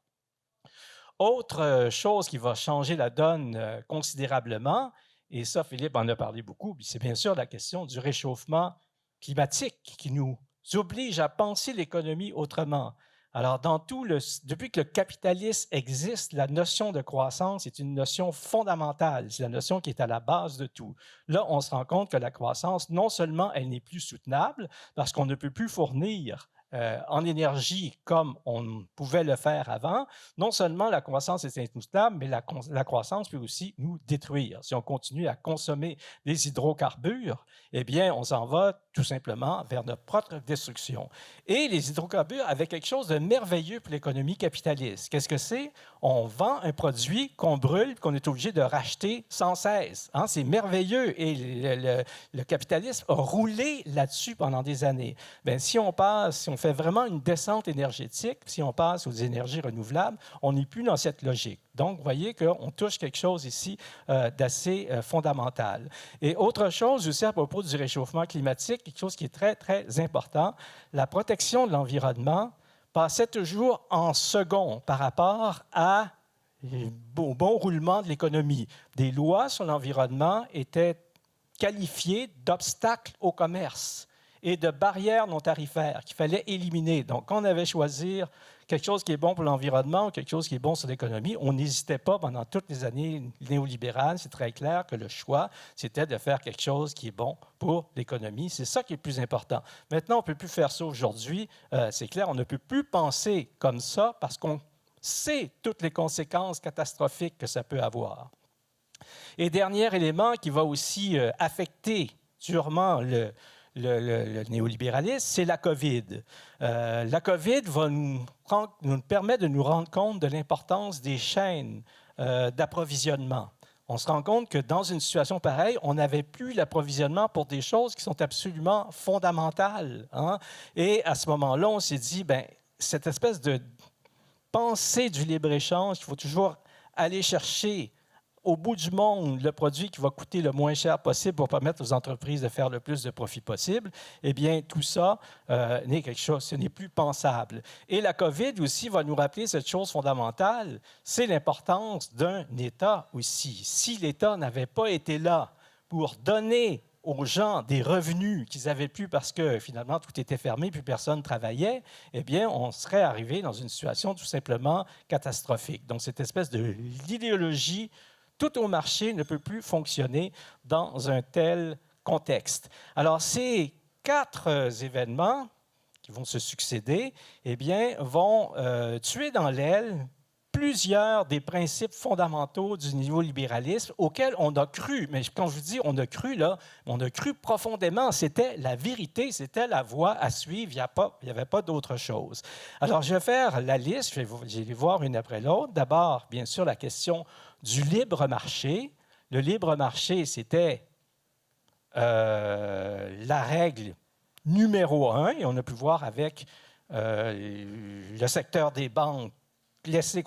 Autre chose qui va changer la donne considérablement, et ça, Philippe en a parlé beaucoup, c'est bien sûr la question du réchauffement climatique qui nous oblige à penser l'économie autrement. Alors, depuis que le capitalisme existe, la notion de croissance est une notion fondamentale. C'est la notion qui est à la base de tout. Là, on se rend compte que la croissance, non seulement elle n'est plus soutenable, parce qu'on ne peut plus fournir en énergie comme on pouvait le faire avant, non seulement la croissance est insoutenable, mais la croissance peut aussi nous détruire. Si on continue à consommer des hydrocarbures, eh bien, on s'en va tout simplement vers notre propre destruction. Et les hydrocarbures avaient quelque chose de merveilleux pour l'économie capitaliste. Qu'est-ce que c'est? On vend un produit qu'on brûle, qu'on est obligé de racheter sans cesse. C'est merveilleux. Et le capitalisme a roulé là-dessus pendant des années. Bien, si on fait vraiment une descente énergétique, si on passe aux énergies renouvelables, on n'est plus dans cette logique. Donc, vous voyez qu'on touche quelque chose ici d'assez fondamental. Et autre chose aussi à propos du réchauffement climatique, quelque chose qui est très, très important, la protection de l'environnement passait toujours en second par rapport au bon roulement de l'économie. Des lois sur l'environnement étaient qualifiées d'obstacles au commerce et de barrières non tarifaires qu'il fallait éliminer. Donc, on avait choisi quelque chose qui est bon pour l'environnement ou quelque chose qui est bon sur l'économie, on n'hésitait pas pendant toutes les années néolibérales. C'est très clair que le choix, c'était de faire quelque chose qui est bon pour l'économie. C'est ça qui est le plus important. Maintenant, on ne peut plus faire ça aujourd'hui. C'est clair, on ne peut plus penser comme ça parce qu'on sait toutes les conséquences catastrophiques que ça peut avoir. Et dernier élément qui va aussi affecter durement le néolibéralisme, c'est la COVID. La COVID va nous permettre de nous rendre compte de l'importance des chaînes d'approvisionnement. On se rend compte que dans une situation pareille, on n'avait plus l'approvisionnement pour des choses qui sont absolument fondamentales. Hein? Et à ce moment-là, on s'est dit, bien, cette espèce de pensée du libre-échange, il faut toujours aller chercher au bout du monde le produit qui va coûter le moins cher possible pour permettre aux entreprises de faire le plus de profit possible, eh bien, tout ça n'est quelque chose, ce n'est plus pensable. Et la COVID aussi va nous rappeler cette chose fondamentale, c'est l'importance d'un État aussi. Si l'État n'avait pas été là pour donner aux gens des revenus qu'ils avaient plus parce que finalement tout était fermé puis personne ne travaillait, eh bien, on serait arrivé dans une situation tout simplement catastrophique. Donc, cette espèce de l'idéologie tout au marché ne peut plus fonctionner dans un tel contexte. Alors, ces 4 événements qui vont se succéder, eh bien, vont tuer dans l'aile plusieurs des principes fondamentaux du néolibéralisme auxquels on a cru. Mais quand je vous dis on a cru, là, on a cru profondément. C'était la vérité, c'était la voie à suivre. Il n'y avait pas d'autre chose. Alors, je vais faire la liste. Je vais les voir une après l'autre. D'abord, bien sûr, la question du libre marché. Le libre marché, c'était la règle numéro 1, et on a pu voir avec le secteur des banques laissé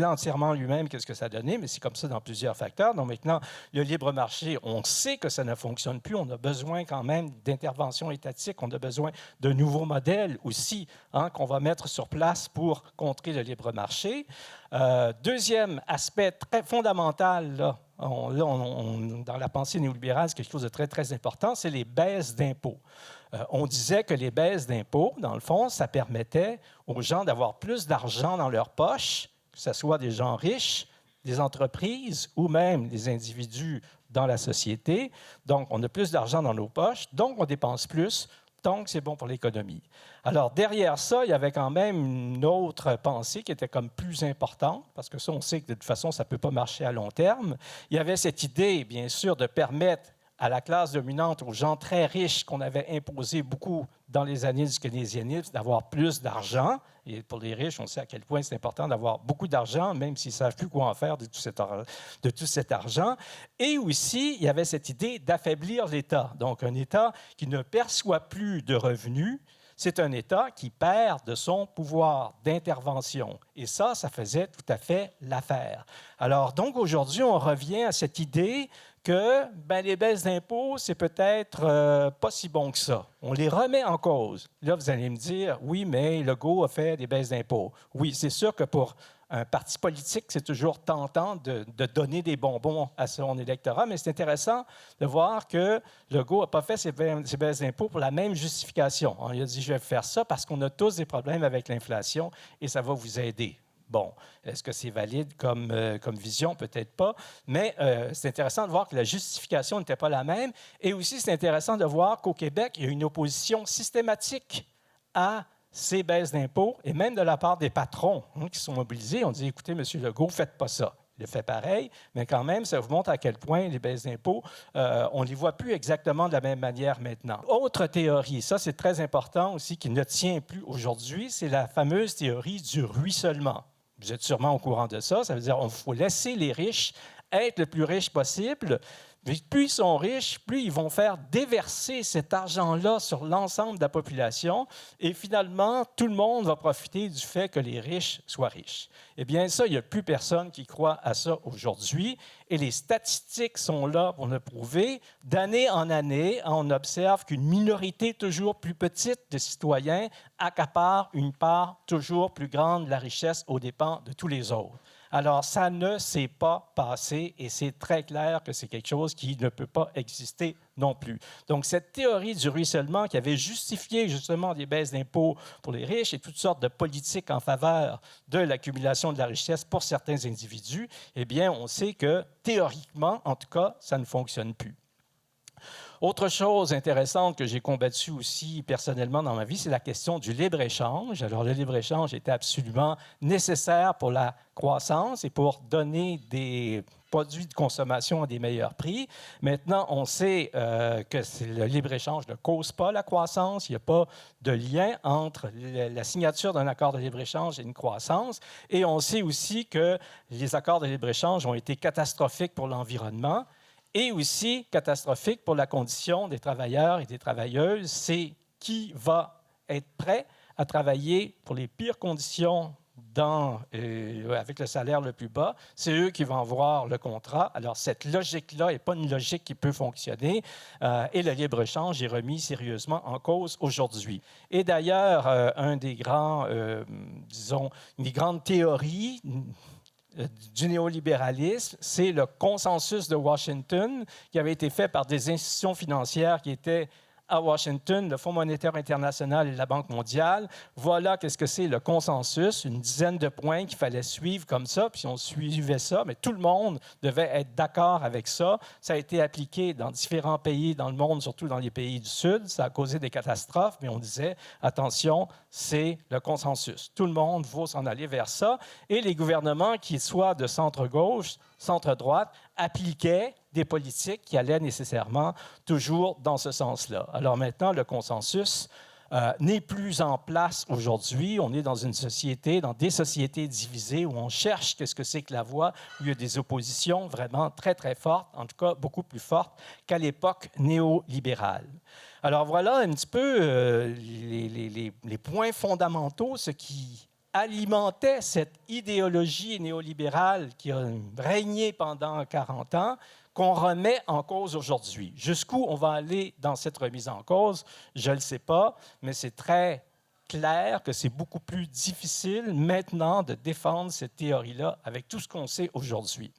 entièrement lui-même, qu'est-ce que ça donnait, mais c'est comme ça dans plusieurs facteurs. Donc maintenant, le libre marché, on sait que ça ne fonctionne plus. On a besoin quand même d'intervention étatique. On a besoin de nouveaux modèles aussi qu'on va mettre sur place pour contrer le libre marché. Deuxième aspect très fondamental, dans la pensée néolibérale, c'est quelque chose de très, très important, c'est les baisses d'impôts. On disait que les baisses d'impôts, dans le fond, ça permettait aux gens d'avoir plus d'argent dans leur poche, que ce soit des gens riches, des entreprises ou même des individus dans la société. Donc, on a plus d'argent dans nos poches, donc on dépense plus, donc c'est bon pour l'économie. Alors, derrière ça, il y avait quand même une autre pensée qui était comme plus importante, parce que ça, on sait que de toute façon, ça ne peut pas marcher à long terme. Il y avait cette idée, bien sûr, de permettre à la classe dominante, aux gens très riches qu'on avait imposé beaucoup dans les années du keynésianisme, d'avoir plus d'argent. Et pour les riches, on sait à quel point c'est important d'avoir beaucoup d'argent, même s'ils ne savent plus quoi en faire de tout cet argent. Et aussi, il y avait cette idée d'affaiblir l'État. Donc, un État qui ne perçoit plus de revenus, c'est un État qui perd de son pouvoir d'intervention. Et ça faisait tout à fait l'affaire. Alors, donc, aujourd'hui, on revient à cette idée que les baisses d'impôts, c'est peut-être pas si bon que ça. On les remet en cause. Là, vous allez me dire, oui, mais Legault a fait des baisses d'impôts. Oui, c'est sûr que pour un parti politique, c'est toujours tentant de donner des bonbons à son électorat, mais c'est intéressant de voir que Legault n'a pas fait ses baisses d'impôts pour la même justification. Il a dit, je vais faire ça parce qu'on a tous des problèmes avec l'inflation et ça va vous aider. Bon, est-ce que c'est valide comme vision? Peut-être pas, mais c'est intéressant de voir que la justification n'était pas la même. Et aussi, c'est intéressant de voir qu'au Québec, il y a une opposition systématique à ces baisses d'impôts, et même de la part des patrons qui sont mobilisés. On dit, écoutez, M. Legault, faites pas ça. Il a fait pareil, mais quand même, ça vous montre à quel point les baisses d'impôts, on ne les voit plus exactement de la même manière maintenant. Autre théorie, ça c'est très important aussi, qui ne tient plus aujourd'hui, c'est la fameuse théorie du ruissellement. Vous êtes sûrement au courant de ça. Ça veut dire qu'il faut laisser les riches être le plus riches possible. Mais plus ils sont riches, plus ils vont faire déverser cet argent-là sur l'ensemble de la population. Et finalement, tout le monde va profiter du fait que les riches soient riches. Eh bien, ça, il n'y a plus personne qui croit à ça aujourd'hui. Et les statistiques sont là pour le prouver. D'année en année, on observe qu'une minorité toujours plus petite de citoyens accapare une part toujours plus grande de la richesse aux dépens de tous les autres. Alors, ça ne s'est pas passé et c'est très clair que c'est quelque chose qui ne peut pas exister non plus. Donc, cette théorie du ruissellement qui avait justifié justement des baisses d'impôts pour les riches et toutes sortes de politiques en faveur de l'accumulation de la richesse pour certains individus, eh bien, on sait que théoriquement, en tout cas, ça ne fonctionne plus. Autre chose intéressante que j'ai combattue aussi personnellement dans ma vie, c'est la question du libre-échange. Alors, le libre-échange était absolument nécessaire pour la croissance et pour donner des produits de consommation à des meilleurs prix. Maintenant, on sait que le libre-échange ne cause pas la croissance. Il n'y a pas de lien entre la signature d'un accord de libre-échange et une croissance. Et on sait aussi que les accords de libre-échange ont été catastrophiques pour l'environnement et aussi catastrophique pour la condition des travailleurs et des travailleuses. C'est qui va être prêt à travailler pour les pires conditions avec le salaire le plus bas. C'est eux qui vont avoir le contrat. Alors, cette logique-là n'est pas une logique qui peut fonctionner et le libre-échange est remis sérieusement en cause aujourd'hui. Et d'ailleurs, une des grandes théories du néolibéralisme, c'est le consensus de Washington qui avait été fait par des institutions financières qui étaient à Washington, le Fonds monétaire international et la Banque mondiale. Voilà qu'est-ce que c'est le consensus, une dizaine de points qu'il fallait suivre comme ça, puis on suivait ça, mais tout le monde devait être d'accord avec ça. Ça a été appliqué dans différents pays dans le monde, surtout dans les pays du Sud. Ça a causé des catastrophes, mais on disait, attention, c'est le consensus. Tout le monde va s'en aller vers ça. Et les gouvernements, qu'ils soient de centre-gauche, centre-droite, appliquaient des politiques qui allaient nécessairement toujours dans ce sens-là. Alors maintenant, le consensus n'est plus en place aujourd'hui. On est dans une société, dans des sociétés divisées où on cherche qu'est-ce que c'est que la voie, où il y a des oppositions vraiment très, très fortes, en tout cas beaucoup plus fortes qu'à l'époque néolibérale. Alors voilà un petit peu les points fondamentaux, ce qui alimentait cette idéologie néolibérale qui a régné pendant 40 ans, qu'on remet en cause aujourd'hui. Jusqu'où on va aller dans cette remise en cause, je ne le sais pas, mais c'est très clair que c'est beaucoup plus difficile maintenant de défendre cette théorie-là avec tout ce qu'on sait aujourd'hui.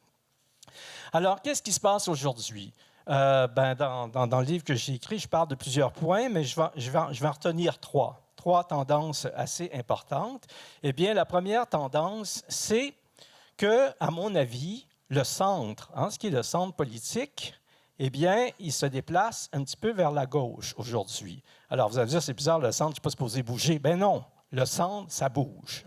Alors, qu'est-ce qui se passe aujourd'hui? Dans le livre que j'ai écrit, je parle de plusieurs points, mais je vais en retenir trois tendances assez importantes. Eh bien, la première tendance, c'est que, à mon avis, le centre, ce qui est le centre politique, eh bien, il se déplace un petit peu vers la gauche aujourd'hui. Alors, vous allez me dire, c'est bizarre, le centre n'est pas supposé bouger. Ben non, le centre, ça bouge.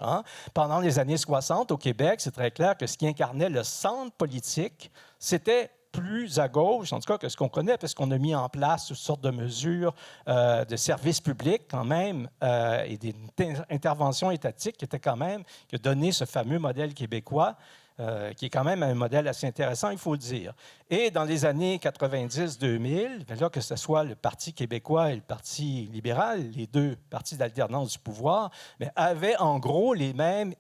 Pendant les années 60, au Québec, c'est très clair que ce qui incarnait le centre politique, c'était plus à gauche, en tout cas, que ce qu'on connaît, parce qu'on a mis en place toutes sortes de mesures de services publics quand même et des interventions étatiques qui ont donné ce fameux modèle québécois, qui est quand même un modèle assez intéressant, il faut le dire. Et dans les années 90-2000, là, que ce soit le Parti québécois et le Parti libéral, les deux partis d'alternance du pouvoir, mais avaient en gros les mêmes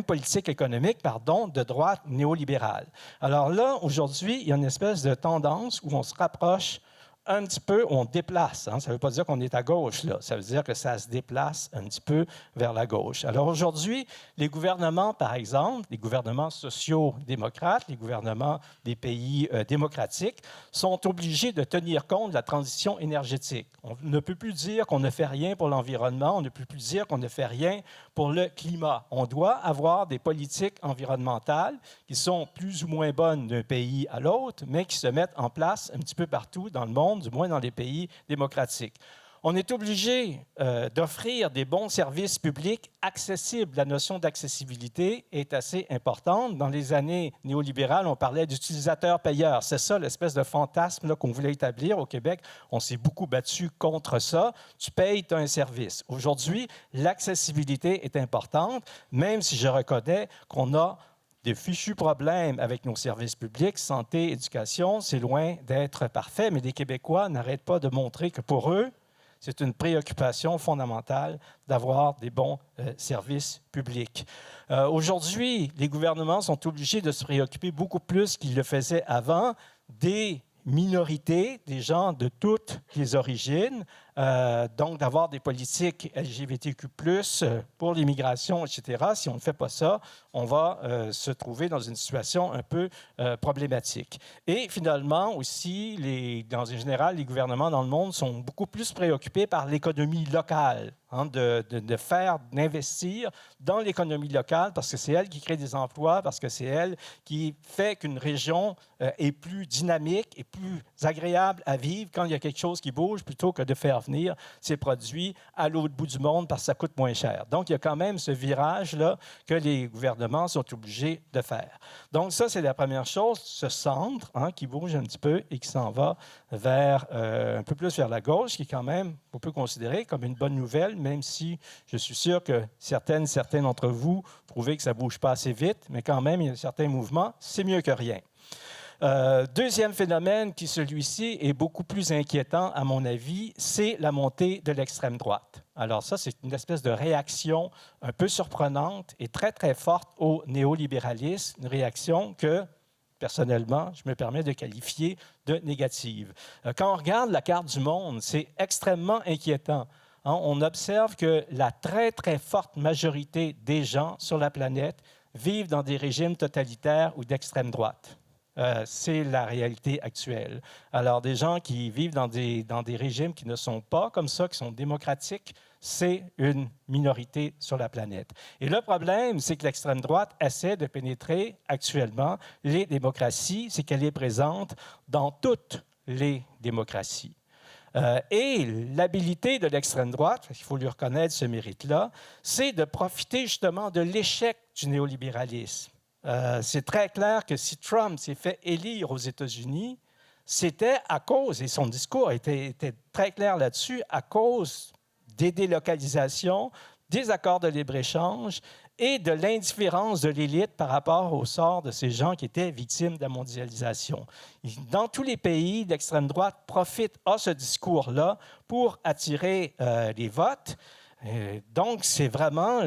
politiques économiques, de droite néolibérale. Alors là, aujourd'hui, il y a une espèce de tendance où on se rapproche un petit peu, on déplace. Ça ne veut pas dire qu'on est à gauche, là. Ça veut dire que ça se déplace un petit peu vers la gauche. Alors aujourd'hui, les gouvernements, par exemple, les gouvernements sociaux-démocrates, les gouvernements des pays démocratiques, sont obligés de tenir compte de la transition énergétique. On ne peut plus dire qu'on ne fait rien pour l'environnement, on ne peut plus dire qu'on ne fait rien pour le climat. On doit avoir des politiques environnementales qui sont plus ou moins bonnes d'un pays à l'autre, mais qui se mettent en place un petit peu partout dans le monde, du moins dans les pays démocratiques. On est obligé d'offrir des bons services publics accessibles. La notion d'accessibilité est assez importante. Dans les années néolibérales, on parlait d'utilisateur-payeur. C'est ça l'espèce de fantasme qu'on voulait établir au Québec. On s'est beaucoup battu contre ça. Tu payes, tu as un service. Aujourd'hui, l'accessibilité est importante, même si je reconnais qu'on a des fichus problèmes avec nos services publics, santé, éducation, c'est loin d'être parfait, mais les Québécois n'arrêtent pas de montrer que pour eux, c'est une préoccupation fondamentale d'avoir des bons services publics. Aujourd'hui, les gouvernements sont obligés de se préoccuper beaucoup plus qu'ils le faisaient avant des minorités, des gens de toutes les origines, Donc, d'avoir des politiques LGBTQ+, pour l'immigration, etc. Si on ne fait pas ça, on va se trouver dans une situation un peu problématique. Et finalement, aussi, dans en général, les gouvernements dans le monde sont beaucoup plus préoccupés par l'économie locale, hein, d'investir dans l'économie locale parce que c'est elle qui crée des emplois, parce que c'est elle qui fait qu'une région est plus dynamique et plus agréable à vivre quand il y a quelque chose qui bouge plutôt que de faire venir ces produits à l'autre bout du monde parce que ça coûte moins cher. Donc, il y a quand même ce virage-là que les gouvernements sont obligés de faire. Donc, ça, c'est la première chose, ce centre, hein, qui bouge un petit peu et qui s'en va vers, un peu plus vers la gauche, qui est quand même, on peut considérer comme une bonne nouvelle, même si je suis sûr que certains d'entre vous trouvez que ça ne bouge pas assez vite, mais quand même, il y a certains mouvements, c'est mieux que rien. Deuxième phénomène qui, celui-ci, est beaucoup plus inquiétant, à mon avis, c'est la montée de l'extrême droite. Alors ça, c'est une espèce de réaction un peu surprenante et très, très forte au néolibéralisme, une réaction que, personnellement, je me permets de qualifier de négative. Quand on regarde la carte du monde, c'est extrêmement inquiétant. Hein, on observe que la très, très forte majorité des gens sur la planète vivent dans des régimes totalitaires ou d'extrême droite. C'est la réalité actuelle. Alors, des gens qui vivent dans des régimes qui ne sont pas comme ça, qui sont démocratiques, c'est une minorité sur la planète. Et le problème, c'est que l'extrême droite essaie de pénétrer actuellement les démocraties, c'est qu'elle est présente dans toutes les démocraties. Et l'habilité de l'extrême droite, il faut lui reconnaître ce mérite-là, c'est de profiter justement de l'échec du néolibéralisme. C'est très clair que si Trump s'est fait élire aux États-Unis, c'était à cause, et son discours était très clair là-dessus, à cause des délocalisations, des accords de libre-échange et de l'indifférence de l'élite par rapport au sort de ces gens qui étaient victimes de la mondialisation. Dans tous les pays, l'extrême droite profite de ce discours-là pour attirer les votes. Donc, c'est vraiment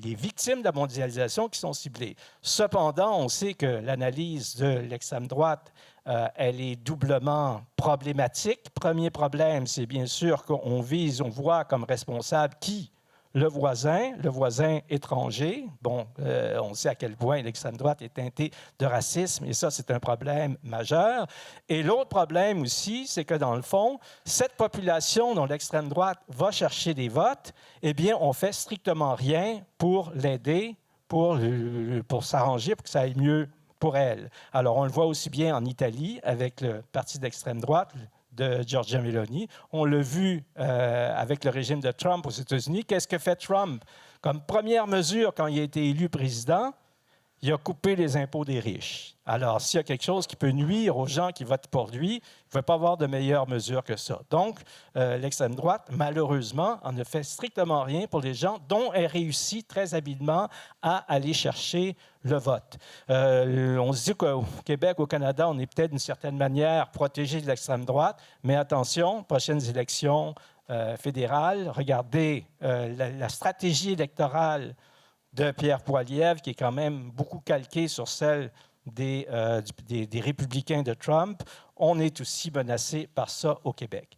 les victimes de la mondialisation qui sont ciblées. Cependant, on sait que l'analyse de l'extrême droite, elle est doublement problématique. Premier problème, c'est bien sûr qu'on voit comme responsable qui? Le voisin étranger. Bon, on sait à quel point l'extrême droite est teintée de racisme, et ça, c'est un problème majeur. Et l'autre problème aussi, c'est que dans le fond, cette population dont l'extrême droite va chercher des votes, eh bien, on fait strictement rien pour l'aider, pour s'arranger, pour que ça aille mieux pour elle. Alors, on le voit aussi bien en Italie, avec le parti d'extrême droite, de Giorgia Meloni. On l'a vu avec le régime de Trump aux États-Unis. Qu'est-ce que fait Trump? Comme première mesure, quand il a été élu président, il a coupé les impôts des riches. Alors, s'il y a quelque chose qui peut nuire aux gens qui votent pour lui, il ne pouvait pas avoir de meilleure mesure que ça. Donc, l'extrême droite, malheureusement, en ne fait strictement rien pour les gens dont elle réussit très habilement à aller chercher le vote. On se dit qu'au Québec, au Canada, on est peut-être d'une certaine manière protégé de l'extrême droite, mais attention, prochaines élections fédérales, regardez la stratégie électorale de Pierre Poilievre, qui est quand même beaucoup calquée sur celle des républicains de Trump. On est aussi menacé par ça au Québec.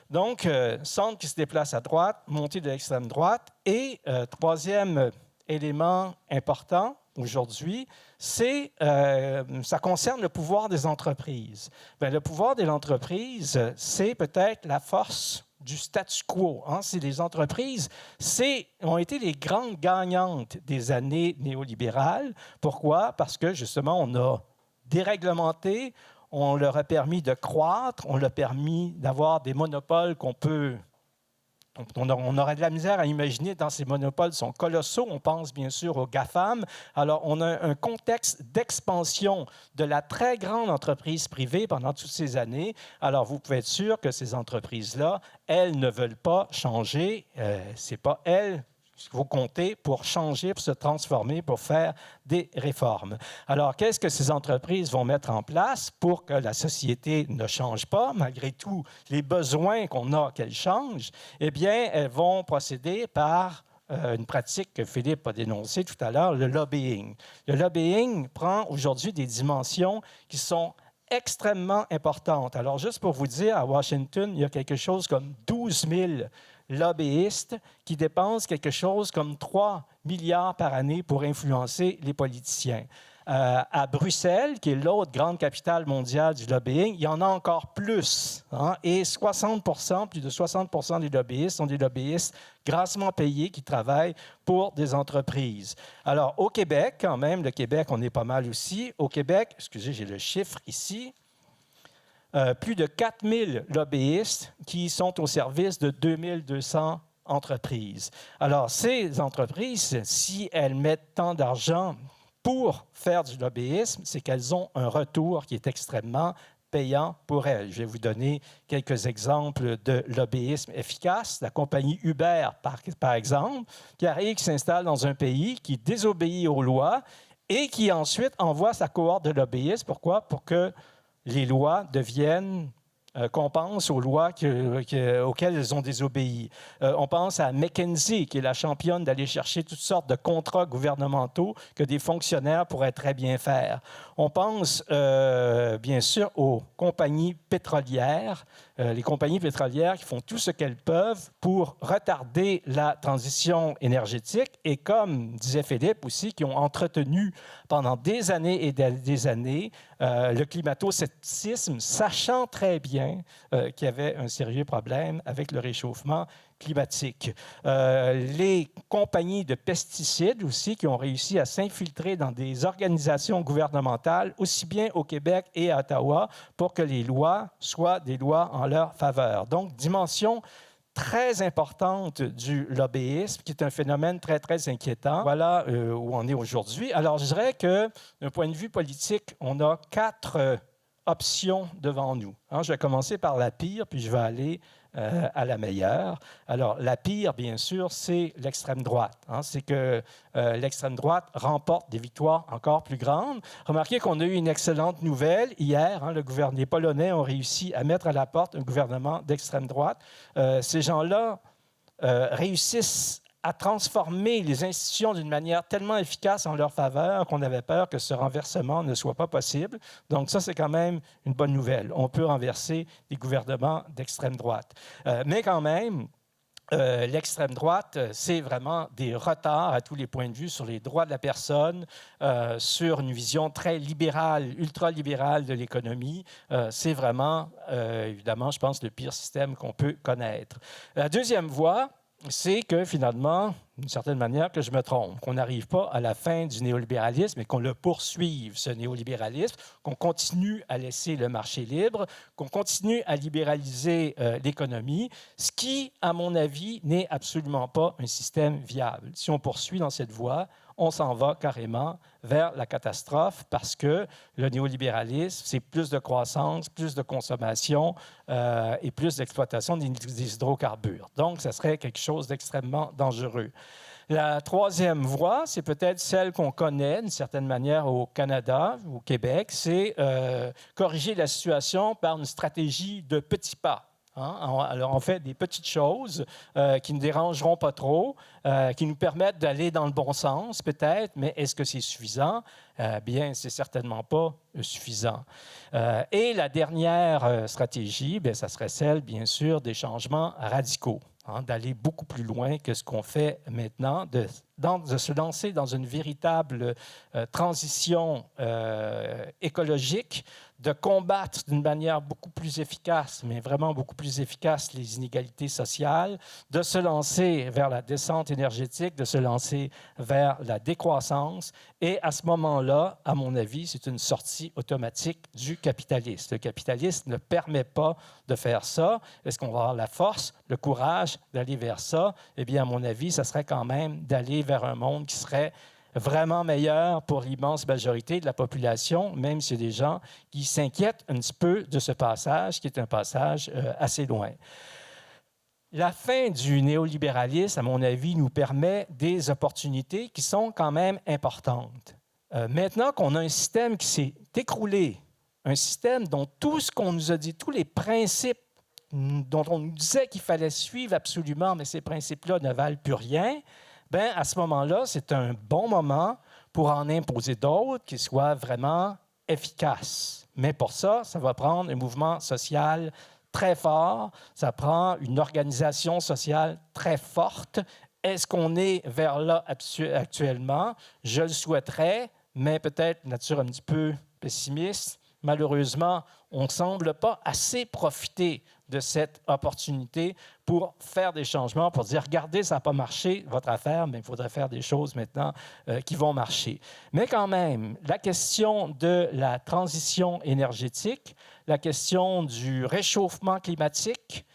Donc, centre qui se déplace à droite, montée de l'extrême droite. Et troisième élément important aujourd'hui, ça concerne le pouvoir des entreprises. Bien, le pouvoir des entreprises, c'est peut-être la force du statu quo. Hein? C'est les entreprises ont été les grandes gagnantes des années néolibérales. Pourquoi? Parce que, justement, on a déréglementé, on leur a permis de croître, on leur a permis d'avoir des monopoles on aurait de la misère à imaginer dans ces monopoles sont colossaux. On pense bien sûr aux GAFAM. Alors, on a un contexte d'expansion de la très grande entreprise privée pendant toutes ces années. Alors, vous pouvez être sûr que ces entreprises-là, elles ne veulent pas changer. Ce n'est pas elles qu'il faut compter pour changer, pour se transformer, pour faire des réformes. Alors, qu'est-ce que ces entreprises vont mettre en place pour que la société ne change pas, malgré tout les besoins qu'on a qu'elle change? Eh bien, elles vont procéder par une pratique que Philippe a dénoncée tout à l'heure, le lobbying. Le lobbying prend aujourd'hui des dimensions qui sont extrêmement importante. Alors, juste pour vous dire, à Washington, il y a quelque chose comme 12 000 lobbyistes qui dépensent quelque chose comme 3 milliards par année pour influencer les politiciens. À Bruxelles, qui est l'autre grande capitale mondiale du lobbying, il y en a encore plus. Hein? Et 60%, plus de 60% des lobbyistes sont des lobbyistes grassement payés qui travaillent pour des entreprises. Alors, au Québec, quand même, le Québec, on est pas mal aussi. Au Québec, excusez, j'ai le chiffre ici, plus de 4 000 lobbyistes qui sont au service de 2 200 entreprises. Alors, ces entreprises, si elles mettent tant d'argent pour faire du lobbyisme, c'est qu'elles ont un retour qui est extrêmement payant pour elles. Je vais vous donner quelques exemples de lobbyisme efficace. La compagnie Uber, par exemple, qui arrive, qui s'installe dans un pays, qui désobéit aux lois et qui ensuite envoie sa cohorte de lobbyistes. Pourquoi? Pour que les lois deviennent qu'on pense aux lois auxquelles elles ont désobéi. On pense à McKinsey, qui est la championne d'aller chercher toutes sortes de contrats gouvernementaux que des fonctionnaires pourraient très bien faire. On pense, bien sûr, aux compagnies pétrolières, les compagnies pétrolières qui font tout ce qu'elles peuvent pour retarder la transition énergétique et, comme disait Philippe aussi, qui ont entretenu pendant des années et des années le climato-scepticisme, sachant très bien qu'il y avait un sérieux problème avec le réchauffement climatique. Les compagnies de pesticides aussi qui ont réussi à s'infiltrer dans des organisations gouvernementales, aussi bien au Québec et à Ottawa, pour que les lois soient des lois en leur faveur. Donc, dimension très importante du lobbyisme, qui est un phénomène très, très inquiétant. Voilà où on est aujourd'hui. Alors, je dirais que, d'un point de vue politique, on a 4 options devant nous. Hein, je vais commencer par la pire, puis je vais aller à la meilleure. Alors, la pire, bien sûr, c'est l'extrême droite. Hein, c'est que l'extrême droite remporte des victoires encore plus grandes. Remarquez qu'on a eu une excellente nouvelle hier. Hein, les Polonais ont réussi à mettre à la porte un gouvernement d'extrême droite. Ces gens-là réussissent à transformer les institutions d'une manière tellement efficace en leur faveur qu'on avait peur que ce renversement ne soit pas possible. Donc ça, c'est quand même une bonne nouvelle. On peut renverser des gouvernements d'extrême droite. Mais quand même, l'extrême droite, c'est vraiment des retards à tous les points de vue sur les droits de la personne, sur une vision très libérale, ultra-libérale de l'économie. C'est vraiment, évidemment, je pense, le pire système qu'on peut connaître. La deuxième voie, c'est que finalement, d'une certaine manière, que je me trompe, qu'on n'arrive pas à la fin du néolibéralisme et qu'on le poursuive, ce néolibéralisme, qu'on continue à laisser le marché libre, qu'on continue à libéraliser l'économie, ce qui, à mon avis, n'est absolument pas un système viable. Si on poursuit dans cette voie, on s'en va carrément vers la catastrophe parce que le néolibéralisme, c'est plus de croissance, plus de consommation et plus d'exploitation des hydrocarbures. Donc, ça serait quelque chose d'extrêmement dangereux. La troisième voie, c'est peut-être celle qu'on connaît d'une certaine manière au Canada, au Québec, c'est corriger la situation par une stratégie de petits pas. Hein? Alors, on fait des petites choses qui ne dérangeront pas trop, qui nous permettent d'aller dans le bon sens, peut-être, mais est-ce que c'est suffisant? Bien, c'est certainement pas suffisant. Et la dernière stratégie, bien, ça serait celle, bien sûr, des changements radicaux, hein, d'aller beaucoup plus loin que ce qu'on fait maintenant, de se lancer dans une véritable transition écologique, de combattre d'une manière beaucoup plus efficace, mais vraiment beaucoup plus efficace, les inégalités sociales, de se lancer vers la descente énergétique, de se lancer vers la décroissance. Et à ce moment-là, à mon avis, c'est une sortie automatique du capitalisme. Le capitalisme ne permet pas de faire ça. Est-ce qu'on va avoir la force, le courage d'aller vers ça? Eh bien, à mon avis, ça serait quand même d'aller vers un monde qui serait vraiment meilleur pour l'immense majorité de la population, même s'il y a des gens qui s'inquiètent un petit peu de ce passage, qui est un passage assez loin. La fin du néolibéralisme, à mon avis, nous permet des opportunités qui sont quand même importantes. Maintenant qu'on a un système qui s'est écroulé, un système dont tout ce qu'on nous a dit, tous les principes dont on nous disait qu'il fallait suivre absolument, mais ces principes-là ne valent plus rien, bien, à ce moment-là, c'est un bon moment pour en imposer d'autres qui soient vraiment efficaces. Mais pour ça, ça va prendre un mouvement social très fort, ça prend une organisation sociale très forte. Est-ce qu'on est vers là actuellement? Je le souhaiterais, mais peut-être nature un petit peu pessimiste. Malheureusement, on ne semble pas assez profiter de cette opportunité pour faire des changements, pour dire, regardez, ça n'a pas marché, votre affaire, mais il faudrait faire des choses maintenant qui vont marcher. Mais quand même, la question de la transition énergétique, la question du réchauffement climatique,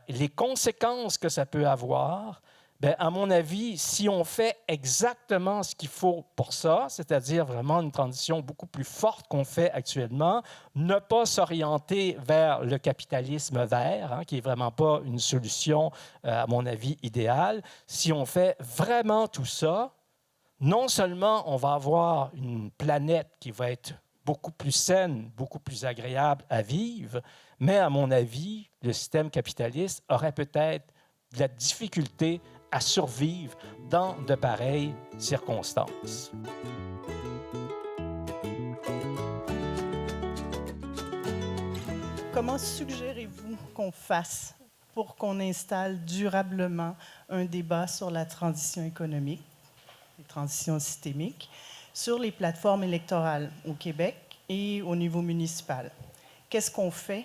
les conséquences que ça peut avoir, bien, à mon avis, si on fait exactement ce qu'il faut pour ça, c'est-à-dire vraiment une transition beaucoup plus forte qu'on fait actuellement, ne pas s'orienter vers le capitalisme vert, qui n'est vraiment pas une solution, à mon avis, idéale, si on fait vraiment tout ça, non seulement on va avoir une planète qui va être beaucoup plus saine, beaucoup plus agréable à vivre, mais à mon avis, le système capitaliste aurait peut-être de la difficulté à survivre dans de pareilles circonstances. Comment suggérez-vous qu'on fasse pour qu'on installe durablement un débat sur la transition économique, les transitions systémiques, sur les plateformes électorales au Québec et au niveau municipal? Qu'est-ce qu'on fait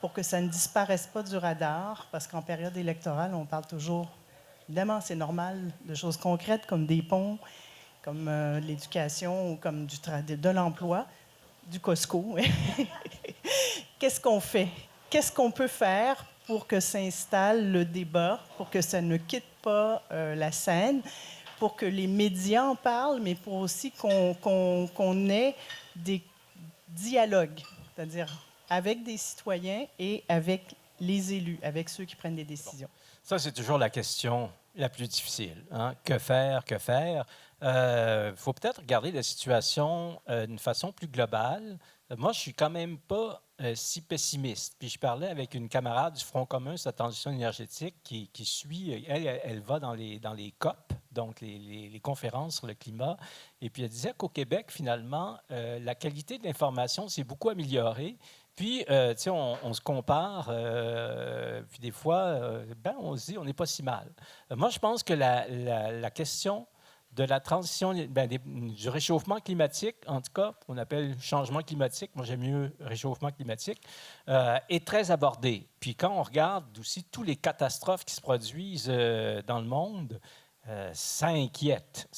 pour que ça ne disparaisse pas du radar? Parce qu'en période électorale, on parle toujours, évidemment, c'est normal, de choses concrètes comme des ponts, comme l'éducation ou comme de l'emploi, du Costco. Qu'est-ce qu'on fait? Qu'est-ce qu'on peut faire pour que s'installe le débat, pour que ça ne quitte pas la scène, pour que les médias en parlent, mais pour aussi qu'on ait des dialogues, c'est-à-dire avec des citoyens et avec les élus, avec ceux qui prennent des décisions. Ça, c'est toujours la question la plus difficile. Que faire, que faire? Faut peut-être regarder la situation d'une façon plus globale. Moi, je suis quand même pas si pessimiste. Puis je parlais avec une camarade du Front commun sur la transition énergétique qui suit, elle va dans les COP, donc les conférences sur le climat, et puis elle disait qu'au Québec, finalement, la qualité de l'information s'est beaucoup améliorée. Puis, tu sais, on se compare, puis des fois, on se dit, on n'est pas si mal. Moi, je pense que la question de la transition, du réchauffement climatique, en tout cas, qu'on appelle changement climatique, moi j'aime mieux réchauffement climatique, est très abordée. Puis quand on regarde aussi toutes les catastrophes qui se produisent dans le monde, ça inquiète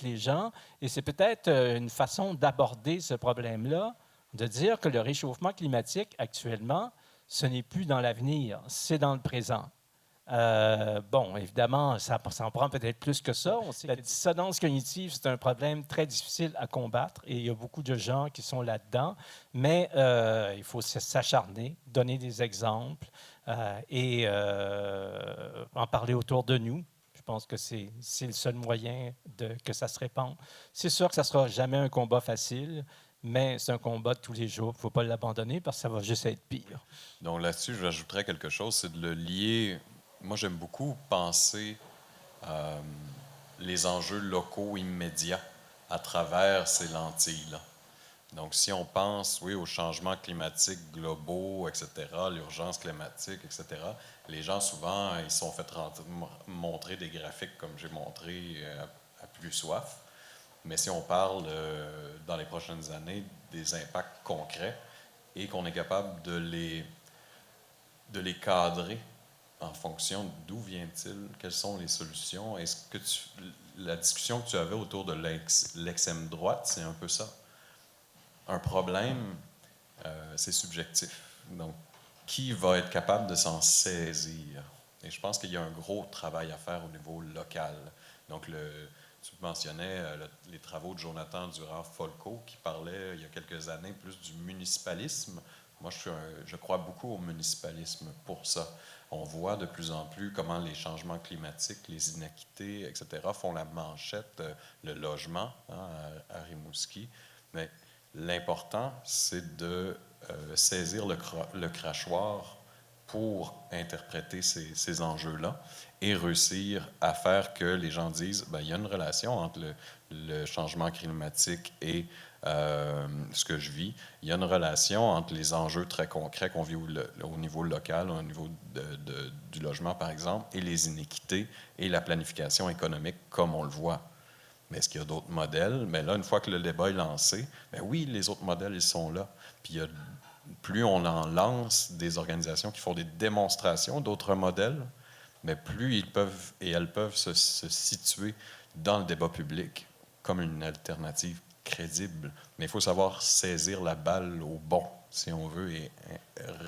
les gens, et c'est peut-être une façon d'aborder ce problème-là, de dire que le réchauffement climatique, actuellement, ce n'est plus dans l'avenir, c'est dans le présent. Évidemment, ça en prend peut-être plus que ça. On sait que la dissonance cognitive, c'est un problème très difficile à combattre et il y a beaucoup de gens qui sont là-dedans, mais il faut s'acharner, donner des exemples et en parler autour de nous. Je pense que c'est le seul moyen que ça se répande. C'est sûr que ça ne sera jamais un combat facile, mais c'est un combat de tous les jours. Il ne faut pas l'abandonner parce que ça va juste être pire. Donc là-dessus, je rajouterais quelque chose, c'est de le lier. Moi, j'aime beaucoup penser les enjeux locaux immédiats à travers ces lentilles-là. Donc, si on pense, oui, aux changements climatiques globaux, etc., l'urgence climatique, etc., les gens, souvent, ils se sont fait montrer des graphiques comme j'ai montré à plus soif. Mais si on parle, dans les prochaines années, des impacts concrets et qu'on est capable de les cadrer en fonction d'où vient-il, quelles sont les solutions, est-ce que la discussion que tu avais autour de l'extrême droite, c'est un peu ça. Un problème, c'est subjectif. Donc, qui va être capable de s'en saisir? Et je pense qu'il y a un gros travail à faire au niveau local. Donc, tu mentionnais les travaux de Jonathan Durand-Folco qui parlait, il y a quelques années, plus du municipalisme. Moi, je crois beaucoup au municipalisme pour ça. On voit de plus en plus comment les changements climatiques, les inéquités, etc., font la manchette, le logement à Rimouski. Mais l'important, c'est de saisir le crachoir pour interpréter ces enjeux-là et réussir à faire que les gens disent il y a une relation entre le changement climatique et ce que je vis. Il y a une relation entre les enjeux très concrets qu'on vit au niveau local, au niveau du logement, par exemple, et les inéquités et la planification économique, comme on le voit. Mais est-ce qu'il y a d'autres modèles? Mais là, une fois que le débat est lancé, oui, les autres modèles, ils sont là. Puis plus on en lance des organisations qui font des démonstrations d'autres modèles, mais plus ils peuvent et elles peuvent se situer dans le débat public comme une alternative crédible. Mais il faut savoir saisir la balle au bon, si on veut, et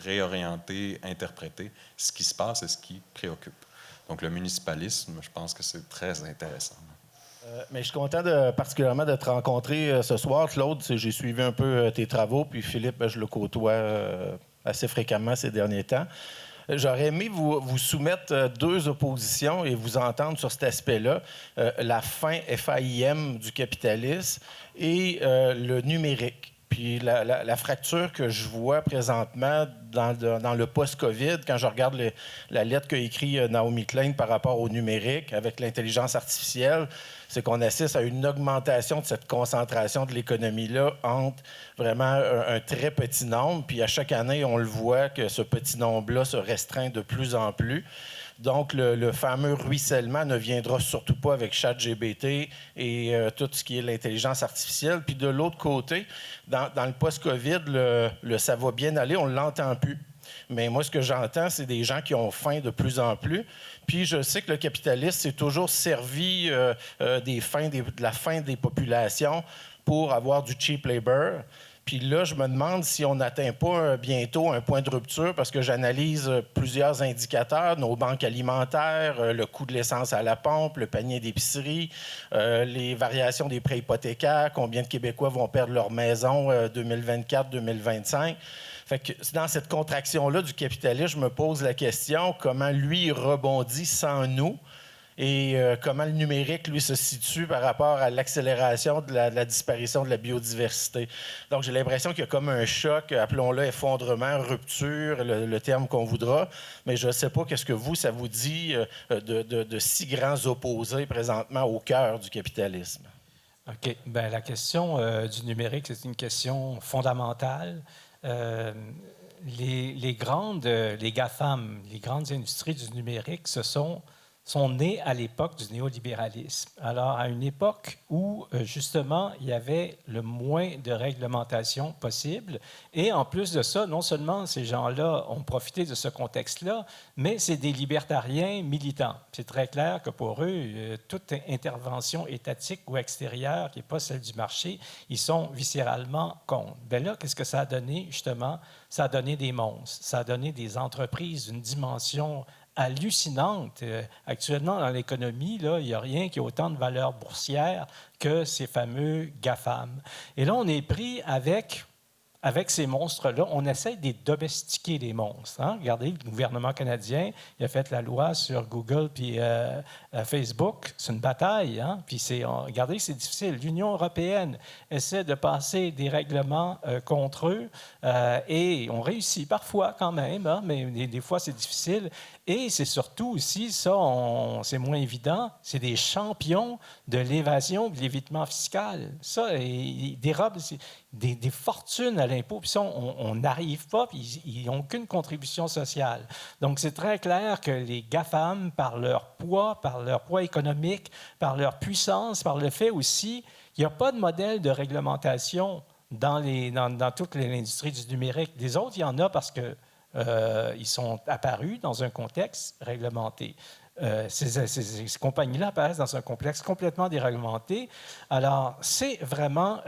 réorienter, interpréter ce qui se passe et ce qui préoccupe. Donc, le municipalisme, je pense que c'est très intéressant. Mais je suis content particulièrement de te rencontrer ce soir, Claude. J'ai suivi un peu tes travaux, puis Philippe, je le côtoie assez fréquemment ces derniers temps. J'aurais aimé vous soumettre deux oppositions et vous entendre sur cet aspect-là. La fin FAIM du capitalisme et le numérique. Puis la fracture que je vois présentement dans le post-COVID, quand je regarde la lettre qu'a écrite Naomi Klein par rapport au numérique avec l'intelligence artificielle, c'est qu'on assiste à une augmentation de cette concentration de l'économie-là entre vraiment un très petit nombre. Puis à chaque année, on le voit que ce petit nombre-là se restreint de plus en plus. Donc, le fameux ruissellement ne viendra surtout pas avec ChatGPT et tout ce qui est l'intelligence artificielle. Puis de l'autre côté, dans le post-COVID, le ça va bien aller, on ne l'entend plus. Mais moi, ce que j'entends, c'est des gens qui ont faim de plus en plus. Puis je sais que le capitalisme s'est toujours servi de la faim des populations pour avoir du cheap labor. Puis là, je me demande si on n'atteint pas bientôt un point de rupture parce que j'analyse plusieurs indicateurs, nos banques alimentaires, le coût de l'essence à la pompe, le panier d'épicerie, les variations des prêts hypothécaires, combien de Québécois vont perdre leur maison 2024-2025. Fait que dans cette contraction-là du capitalisme, je me pose la question, comment lui rebondit sans nous? Et comment le numérique, lui, se situe par rapport à l'accélération de la disparition de la biodiversité. Donc, j'ai l'impression qu'il y a comme un choc, appelons-le effondrement, rupture, le terme qu'on voudra, mais je ne sais pas qu'est-ce que ça vous dit de si grands opposés présentement au cœur du capitalisme. OK. Bien, la question du numérique, c'est une question fondamentale. Les GAFAM, les grandes industries du numérique, sont nées à l'époque du néolibéralisme. Alors, à une époque où, justement, il y avait le moins de réglementation possible. Et en plus de ça, non seulement ces gens-là ont profité de ce contexte-là, mais c'est des libertariens militants. C'est très clair que pour eux, toute intervention étatique ou extérieure qui n'est pas celle du marché, ils sont viscéralement contre. Bien là, qu'est-ce que ça a donné, justement? Ça a donné des monstres. Ça a donné des entreprises d'une dimension hallucinante. Actuellement, dans l'économie, là, il n'y a rien qui ait autant de valeur boursière que ces fameux GAFAM. Et là, on est pris avec ces monstres-là. On essaie de domestiquer les monstres. Hein? Regardez, le gouvernement canadien, il a fait la loi sur Google puis Facebook. C'est une bataille. Hein? Puis regardez, c'est difficile. L'Union européenne essaie de passer des règlements contre eux et on réussit parfois quand même, hein? Mais des fois, c'est difficile. Et c'est surtout aussi, ça, c'est moins évident, c'est des champions de l'évasion et de l'évitement fiscal. Ça, ils dérobent des fortunes à l'impôt, puis ça, on n'arrive pas, puis ils n'ont aucune contribution sociale. Donc, c'est très clair que les GAFAM, par leur poids économique, par leur puissance, par le fait aussi qu'il n'y a pas de modèle de réglementation dans toute l'industrie du numérique. Les autres, il y en a parce que ils sont apparus dans un contexte réglementé. Ces compagnies-là apparaissent dans un contexte complètement déréglementé. Alors, c'est vraiment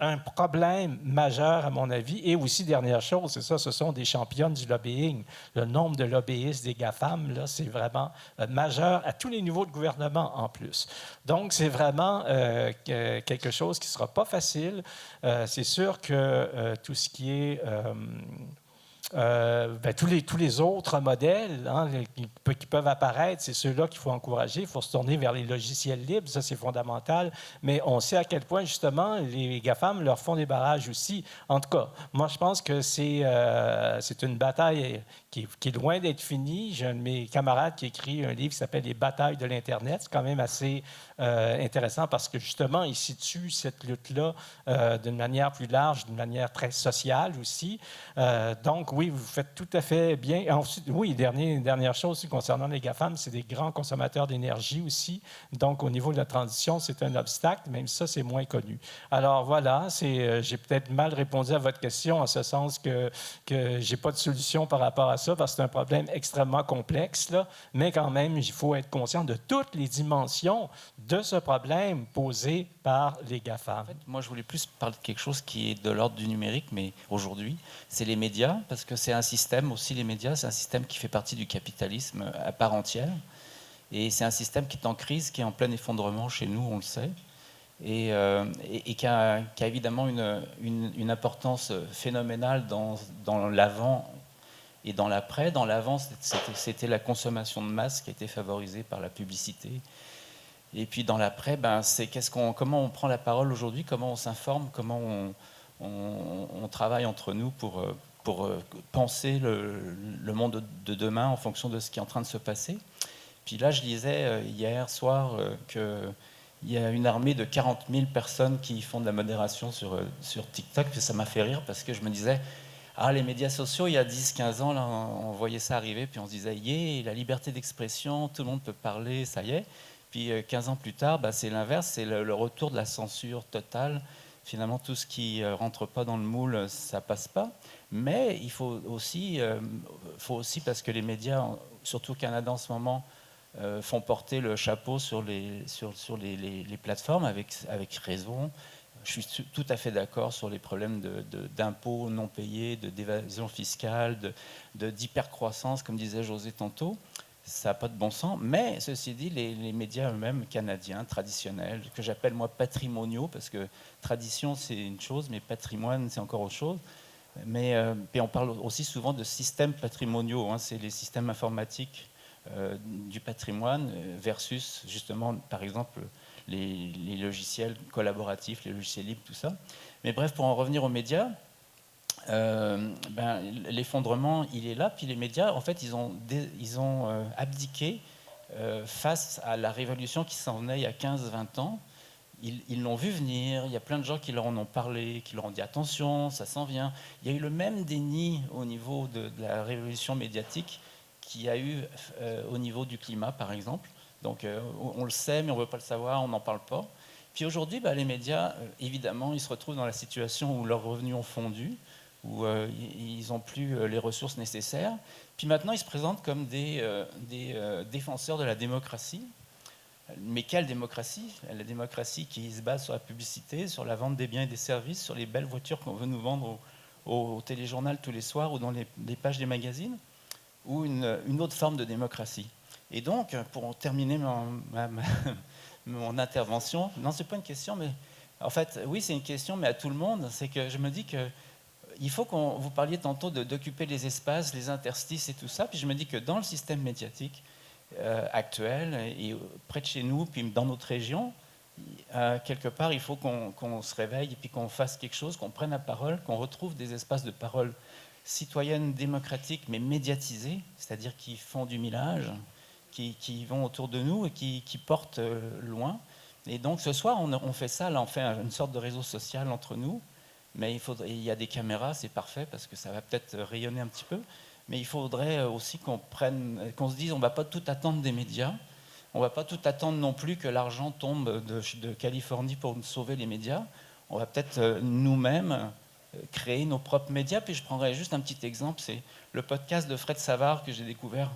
un problème majeur, à mon avis. Et aussi, dernière chose, c'est ça, ce sont des championnes du lobbying. Le nombre de lobbyistes des GAFAM, là, c'est vraiment majeur à tous les niveaux de gouvernement en plus. Donc, c'est vraiment quelque chose qui ne sera pas facile. C'est sûr que tout ce qui est tous les autres modèles qui peuvent apparaître, c'est ceux-là qu'il faut encourager. Il faut se tourner vers les logiciels libres, ça c'est fondamental. Mais on sait à quel point, justement, les GAFAM leur font des barrages aussi. En tout cas, moi je pense que c'est une bataille qui est loin d'être finie. J'ai un de mes camarades qui a écrit un livre qui s'appelle « Les batailles de l'Internet ». C'est quand même assez intéressant parce que, justement, il situe cette lutte-là d'une manière plus large, d'une manière très sociale aussi. Donc, oui, vous faites tout à fait bien. Et ensuite, oui, dernière chose aussi concernant les GAFAM, c'est des grands consommateurs d'énergie aussi. Donc, au niveau de la transition, c'est un obstacle, même ça, c'est moins connu. Alors, voilà, j'ai peut-être mal répondu à votre question en ce sens que je n'ai pas de solution par rapport à ça, parce que c'est un problème extrêmement complexe, là, mais quand même, il faut être conscient de toutes les dimensions de ce problème posé par les GAFAM. En fait, moi, je voulais plus parler de quelque chose qui est de l'ordre du numérique, mais aujourd'hui, c'est les médias, parce que c'est un système aussi, les médias, c'est un système qui fait partie du capitalisme à part entière. Et c'est un système qui est en crise, qui est en plein effondrement chez nous, on le sait, et qui a évidemment une importance phénoménale dans l'avant et dans l'après. Dans l'avant, c'était la consommation de masse qui a été favorisée par la publicité. Et puis dans l'après, c'est comment on prend la parole aujourd'hui, comment on s'informe, comment on travaille entre nous pour penser le monde de demain en fonction de ce qui est en train de se passer. Puis là, je lisais hier soir qu'il y a une armée de 40 000 personnes qui font de la modération sur TikTok. Puis ça m'a fait rire parce que je me disais, les médias sociaux, il y a 10-15 ans, là, on voyait ça arriver, puis on se disait, la liberté d'expression, tout le monde peut parler, ça y est. Puis 15 ans plus tard, c'est l'inverse, c'est le retour de la censure totale. Finalement, tout ce qui ne rentre pas dans le moule, ça ne passe pas. Mais il faut aussi, parce que les médias, surtout au Canada en ce moment, font porter le chapeau sur les plateformes avec raison. Je suis tout à fait d'accord sur les problèmes d'impôts non payés, d'évasion fiscale, d'hypercroissance, comme disait José tantôt. Ça n'a pas de bon sens, mais ceci dit, les médias eux-mêmes canadiens, traditionnels, que j'appelle moi patrimoniaux, parce que tradition c'est une chose, mais patrimoine c'est encore autre chose. Mais on parle aussi souvent de systèmes patrimoniaux, c'est les systèmes informatiques du patrimoine versus justement, par exemple, les logiciels collaboratifs, les logiciels libres, tout ça. Mais bref, pour en revenir aux médias, l'effondrement, il est là. Puis les médias, en fait, ils ont abdiqué face à la révolution qui s'en venait il y a 15-20 ans. Ils l'ont vu venir. Il y a plein de gens qui leur en ont parlé, qui leur ont dit attention, ça s'en vient. Il y a eu le même déni au niveau de la révolution médiatique qu'il y a eu au niveau du climat, par exemple. Donc, on le sait, mais on ne veut pas le savoir, on n'en parle pas. Puis aujourd'hui, les médias, évidemment, ils se retrouvent dans la situation où leurs revenus ont fondu, où ils n'ont plus les ressources nécessaires. Puis maintenant, ils se présentent comme des défenseurs de la démocratie. Mais quelle démocratie? La démocratie qui se base sur la publicité, sur la vente des biens et des services, sur les belles voitures qu'on veut nous vendre au téléjournal tous les soirs ou dans les pages des magazines, ou une autre forme de démocratie. Et donc, pour terminer mon intervention, non, ce n'est pas une question, mais en fait, oui, c'est une question, mais à tout le monde, c'est que je me dis que il faut vous parliez tantôt d'occuper les espaces, les interstices et tout ça, puis je me dis que dans le système médiatique actuel, et près de chez nous, puis dans notre région, quelque part, il faut qu'on se réveille et puis qu'on fasse quelque chose, qu'on prenne la parole, qu'on retrouve des espaces de parole citoyennes, démocratiques, mais médiatisés, c'est-à-dire qui font du millage, qui vont autour de nous et qui portent loin. Et donc ce soir, on fait ça, là, on fait une sorte de réseau social entre nous, mais il y a des caméras, c'est parfait, parce que ça va peut-être rayonner un petit peu, mais il faudrait aussi qu'on se dise, on ne va pas tout attendre des médias, on ne va pas tout attendre non plus que l'argent tombe de Californie pour sauver les médias, on va peut-être nous-mêmes créer nos propres médias. Puis je prendrai juste un petit exemple, c'est le podcast de Fred Savard que j'ai découvert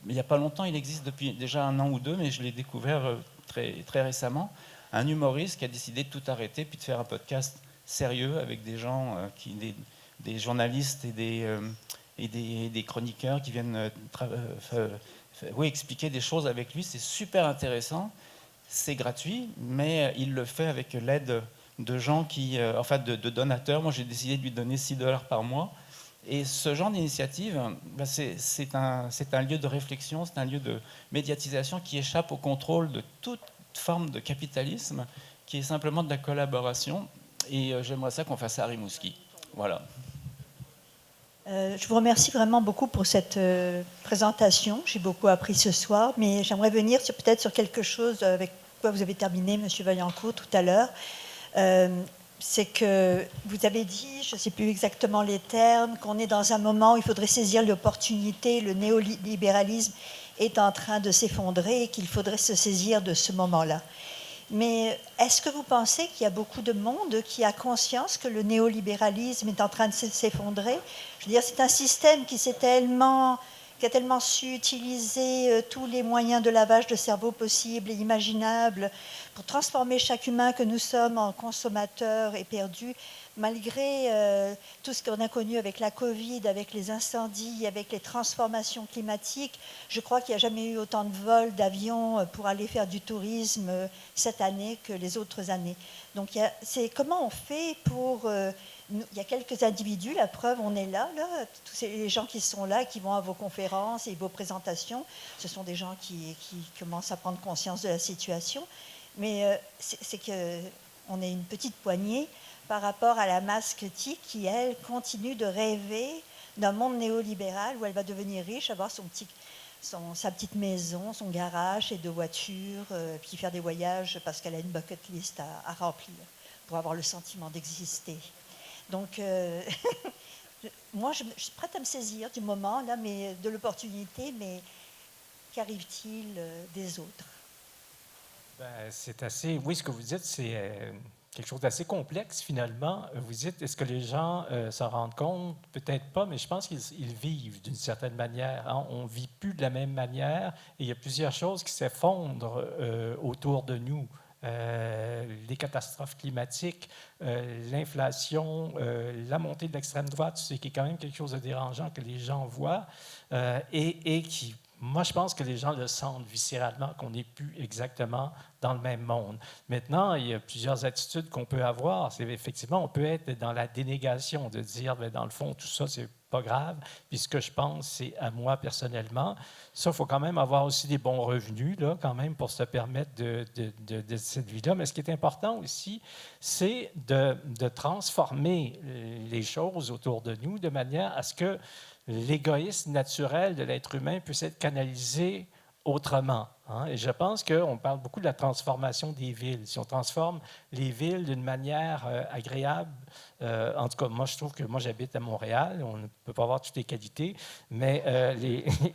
il n'y a pas longtemps, il existe depuis déjà 1 an ou 2, mais je l'ai découvert très, très récemment. Un humoriste qui a décidé de tout arrêter puis de faire un podcast sérieux avec des gens, des journalistes et des chroniqueurs qui viennent expliquer des choses avec lui. C'est super intéressant, c'est gratuit, mais il le fait avec l'aide de gens de donateurs. Moi, j'ai décidé de lui donner $6 par mois. Et ce genre d'initiative, c'est un lieu de réflexion, c'est un lieu de médiatisation qui échappe au contrôle de toute forme de capitalisme, qui est simplement de la collaboration. Et j'aimerais ça qu'on fasse ça à Rimouski. Voilà. Je vous remercie vraiment beaucoup pour cette présentation. J'ai beaucoup appris ce soir, mais j'aimerais venir peut-être sur quelque chose avec quoi vous avez terminé, M. Vaillancourt, tout à l'heure. C'est que vous avez dit, je ne sais plus exactement les termes, qu'on est dans un moment où il faudrait saisir l'opportunité, le néolibéralisme est en train de s'effondrer et qu'il faudrait se saisir de ce moment-là. Mais est-ce que vous pensez qu'il y a beaucoup de monde qui a conscience que le néolibéralisme est en train de s'effondrer? Je veux dire, c'est un système qui a tellement su utiliser tous les moyens de lavage de cerveau possibles et imaginables pour transformer chaque humain que nous sommes en consommateur éperdu, malgré tout ce qu'on a connu avec la Covid, avec les incendies, avec les transformations climatiques. Je crois qu'il n'y a jamais eu autant de vols d'avions pour aller faire du tourisme cette année que les autres années. Donc, c'est comment on fait pour... il y a quelques individus, la preuve, on est là, tous les gens qui sont là, qui vont à vos conférences et vos présentations, ce sont des gens qui commencent à prendre conscience de la situation. Mais c'est qu'on est une petite poignée par rapport à la masse critique qui, elle, continue de rêver d'un monde néolibéral où elle va devenir riche, avoir sa petite maison, son garage et 2 voitures, puis faire des voyages parce qu'elle a une bucket list à remplir pour avoir le sentiment d'exister. Donc, moi, je suis prête à me saisir du moment, là, mais de l'opportunité, mais qu'arrive-t-il des autres? C'est assez... Oui, ce que vous dites, c'est quelque chose d'assez complexe, finalement. Vous dites, est-ce que les gens s'en rendent compte? Peut-être pas, mais je pense qu'ils vivent d'une certaine manière. Hein? On ne vit plus de la même manière et il y a plusieurs choses qui s'effondrent autour de nous. Les catastrophes climatiques, l'inflation, la montée de l'extrême droite, c'est qui est quand même quelque chose de dérangeant que les gens voient et qui... Moi, je pense que les gens le sentent viscéralement, qu'on n'est plus exactement dans le même monde. Maintenant, il y a plusieurs attitudes qu'on peut avoir. C'est effectivement, on peut être dans la dénégation, de dire, bien, dans le fond, tout ça, c'est pas grave. Puis ce que je pense, c'est à moi personnellement. Ça, il faut quand même avoir aussi des bons revenus, là, quand même, pour se permettre de cette vie-là. Mais ce qui est important aussi, c'est de transformer les choses autour de nous de manière à ce que l'égoïsme naturel de l'être humain puisse être canalisé autrement. Hein? Et je pense qu'on parle beaucoup de la transformation des villes. Si on transforme les villes d'une manière agréable, en tout cas, moi, je trouve que moi, j'habite à Montréal, on ne peut pas avoir toutes les qualités, mais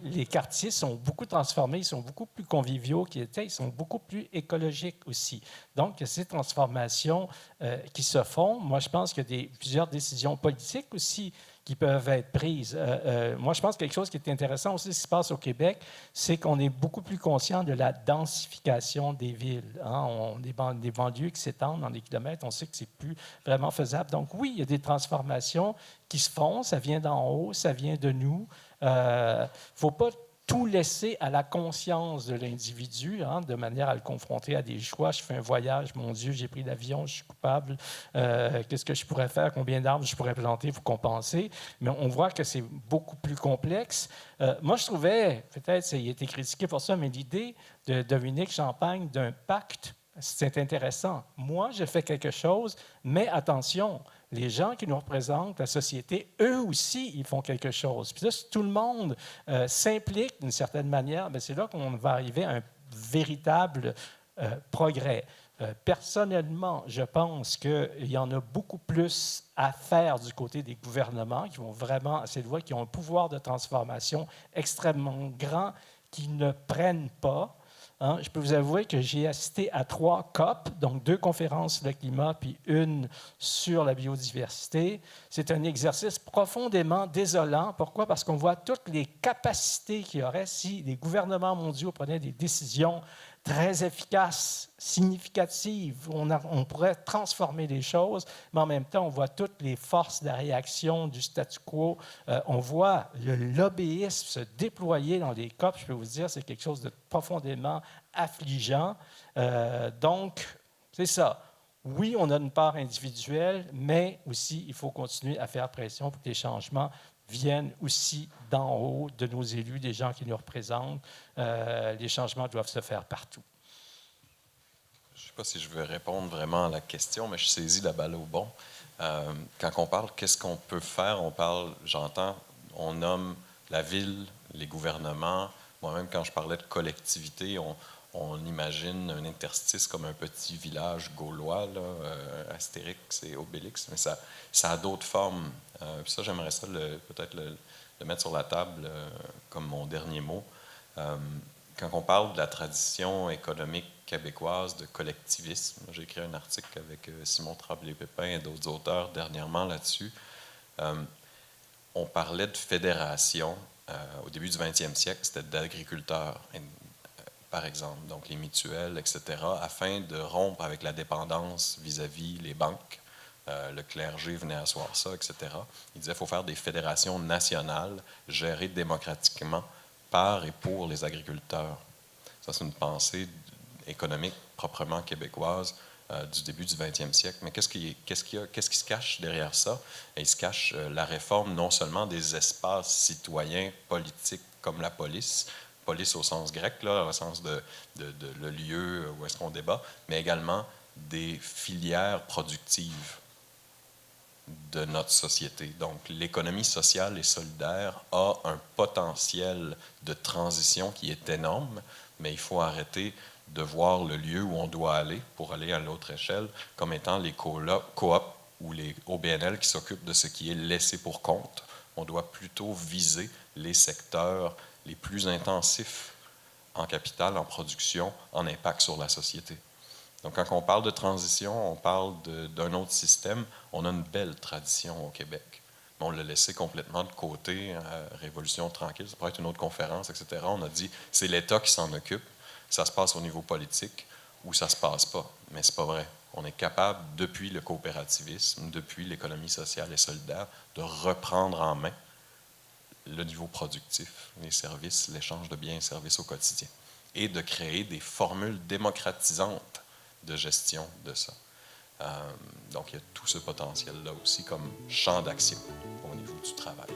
les quartiers sont beaucoup transformés, ils sont beaucoup plus conviviaux qu'ils étaient, ils sont beaucoup plus écologiques aussi. Donc, il y a ces transformations qui se font. Moi, je pense qu'il y a plusieurs décisions politiques aussi qui peuvent être prises. Moi, je pense que quelque chose qui est intéressant aussi, ce qui se passe au Québec, c'est qu'on est beaucoup plus conscient de la densification des villes. Hein? On est des banlieues qui s'étendent dans des kilomètres, on sait que c'est plus vraiment faisable. Donc oui, il y a des transformations qui se font, ça vient d'en haut, ça vient de nous. Il ne faut pas tout laisser à la conscience de l'individu, hein, de manière à le confronter à des choix. Je fais un voyage, mon Dieu, j'ai pris l'avion, je suis coupable. Qu'est-ce que je pourrais faire? Combien d'arbres je pourrais planter pour compenser? Mais on voit que c'est beaucoup plus complexe. Moi, je trouvais, peut-être, ça a été critiqué pour ça, mais l'idée de Dominique Champagne d'un pacte, c'est intéressant. Moi, je fais quelque chose, mais attention, les gens qui nous représentent, la société, eux aussi, ils font quelque chose. Puis là, si tout le monde s'implique d'une certaine manière, bien, c'est là qu'on va arriver à un véritable progrès. Personnellement, je pense qu'il y en a beaucoup plus à faire du côté des gouvernements qui vont vraiment, ces lois, qui ont un pouvoir de transformation extrêmement grand, qui ne prennent pas. Hein, je peux vous avouer que j'ai assisté à 3 COP, donc 2 conférences sur le climat, puis 1 sur la biodiversité. C'est un exercice profondément désolant. Pourquoi? Parce qu'on voit toutes les capacités qu'il y aurait si les gouvernements mondiaux prenaient des décisions très efficaces, significatives. On pourrait transformer les choses, mais en même temps, on voit toutes les forces de la réaction du statu quo. On voit le lobbyisme se déployer dans les COP. Je peux vous dire, c'est quelque chose de profondément affligeant. Donc, c'est ça. Oui, on a une part individuelle, mais aussi, il faut continuer à faire pression pour que les changements viennent aussi d'en haut, de nos élus, des gens qui nous représentent. Les changements doivent se faire partout. Je ne sais pas si je veux répondre vraiment à la question, mais je saisis la balle au bon. Quand on parle, qu'est-ce qu'on peut faire? On parle, j'entends, on nomme la ville, les gouvernements. Moi-même, quand je parlais de collectivité, on imagine un interstice comme un petit village gaulois, là, Astérix et Obélix, mais ça a d'autres formes. Puis ça, j'aimerais ça peut-être le mettre sur la table comme mon dernier mot. Quand on parle de la tradition économique québécoise de collectivisme, j'ai écrit un article avec Simon Tremblay-Pépin et d'autres auteurs dernièrement là-dessus. On parlait de fédération au début du 20e siècle, c'était d'agriculteurs, par exemple, donc les mutuelles, etc., afin de rompre avec la dépendance vis-à-vis les banques. Le clergé venait asseoir ça, etc. Il disait qu'il faut faire des fédérations nationales gérées démocratiquement par et pour les agriculteurs. Ça, c'est une pensée économique proprement québécoise du début du 20e siècle. Mais qu'est-ce qui se cache derrière ça? Et il se cache la réforme non seulement des espaces citoyens politiques comme la police au sens grec, là, au sens de le lieu où est-ce qu'on débat, mais également des filières productives de notre société. Donc, l'économie sociale et solidaire a un potentiel de transition qui est énorme, mais il faut arrêter de voir le lieu où on doit aller pour aller à l'autre échelle comme étant les coops ou les OBNL qui s'occupent de ce qui est laissé pour compte. On doit plutôt viser les secteurs les plus intensifs en capital, en production, en impact sur la société. Donc, quand on parle de transition, on parle d'un autre système. On a une belle tradition au Québec. Mais on l'a laissé complètement de côté. Révolution tranquille, ça pourrait être une autre conférence, etc. On a dit, c'est l'État qui s'en occupe. Ça se passe au niveau politique ou ça ne se passe pas. Mais ce n'est pas vrai. On est capable, depuis le coopérativisme, depuis l'économie sociale et solidaire, de reprendre en main le niveau productif, les services, l'échange de biens et services au quotidien, et de créer des formules démocratisantes de gestion de ça. Donc, il y a tout ce potentiel-là aussi comme champ d'action au niveau du travail.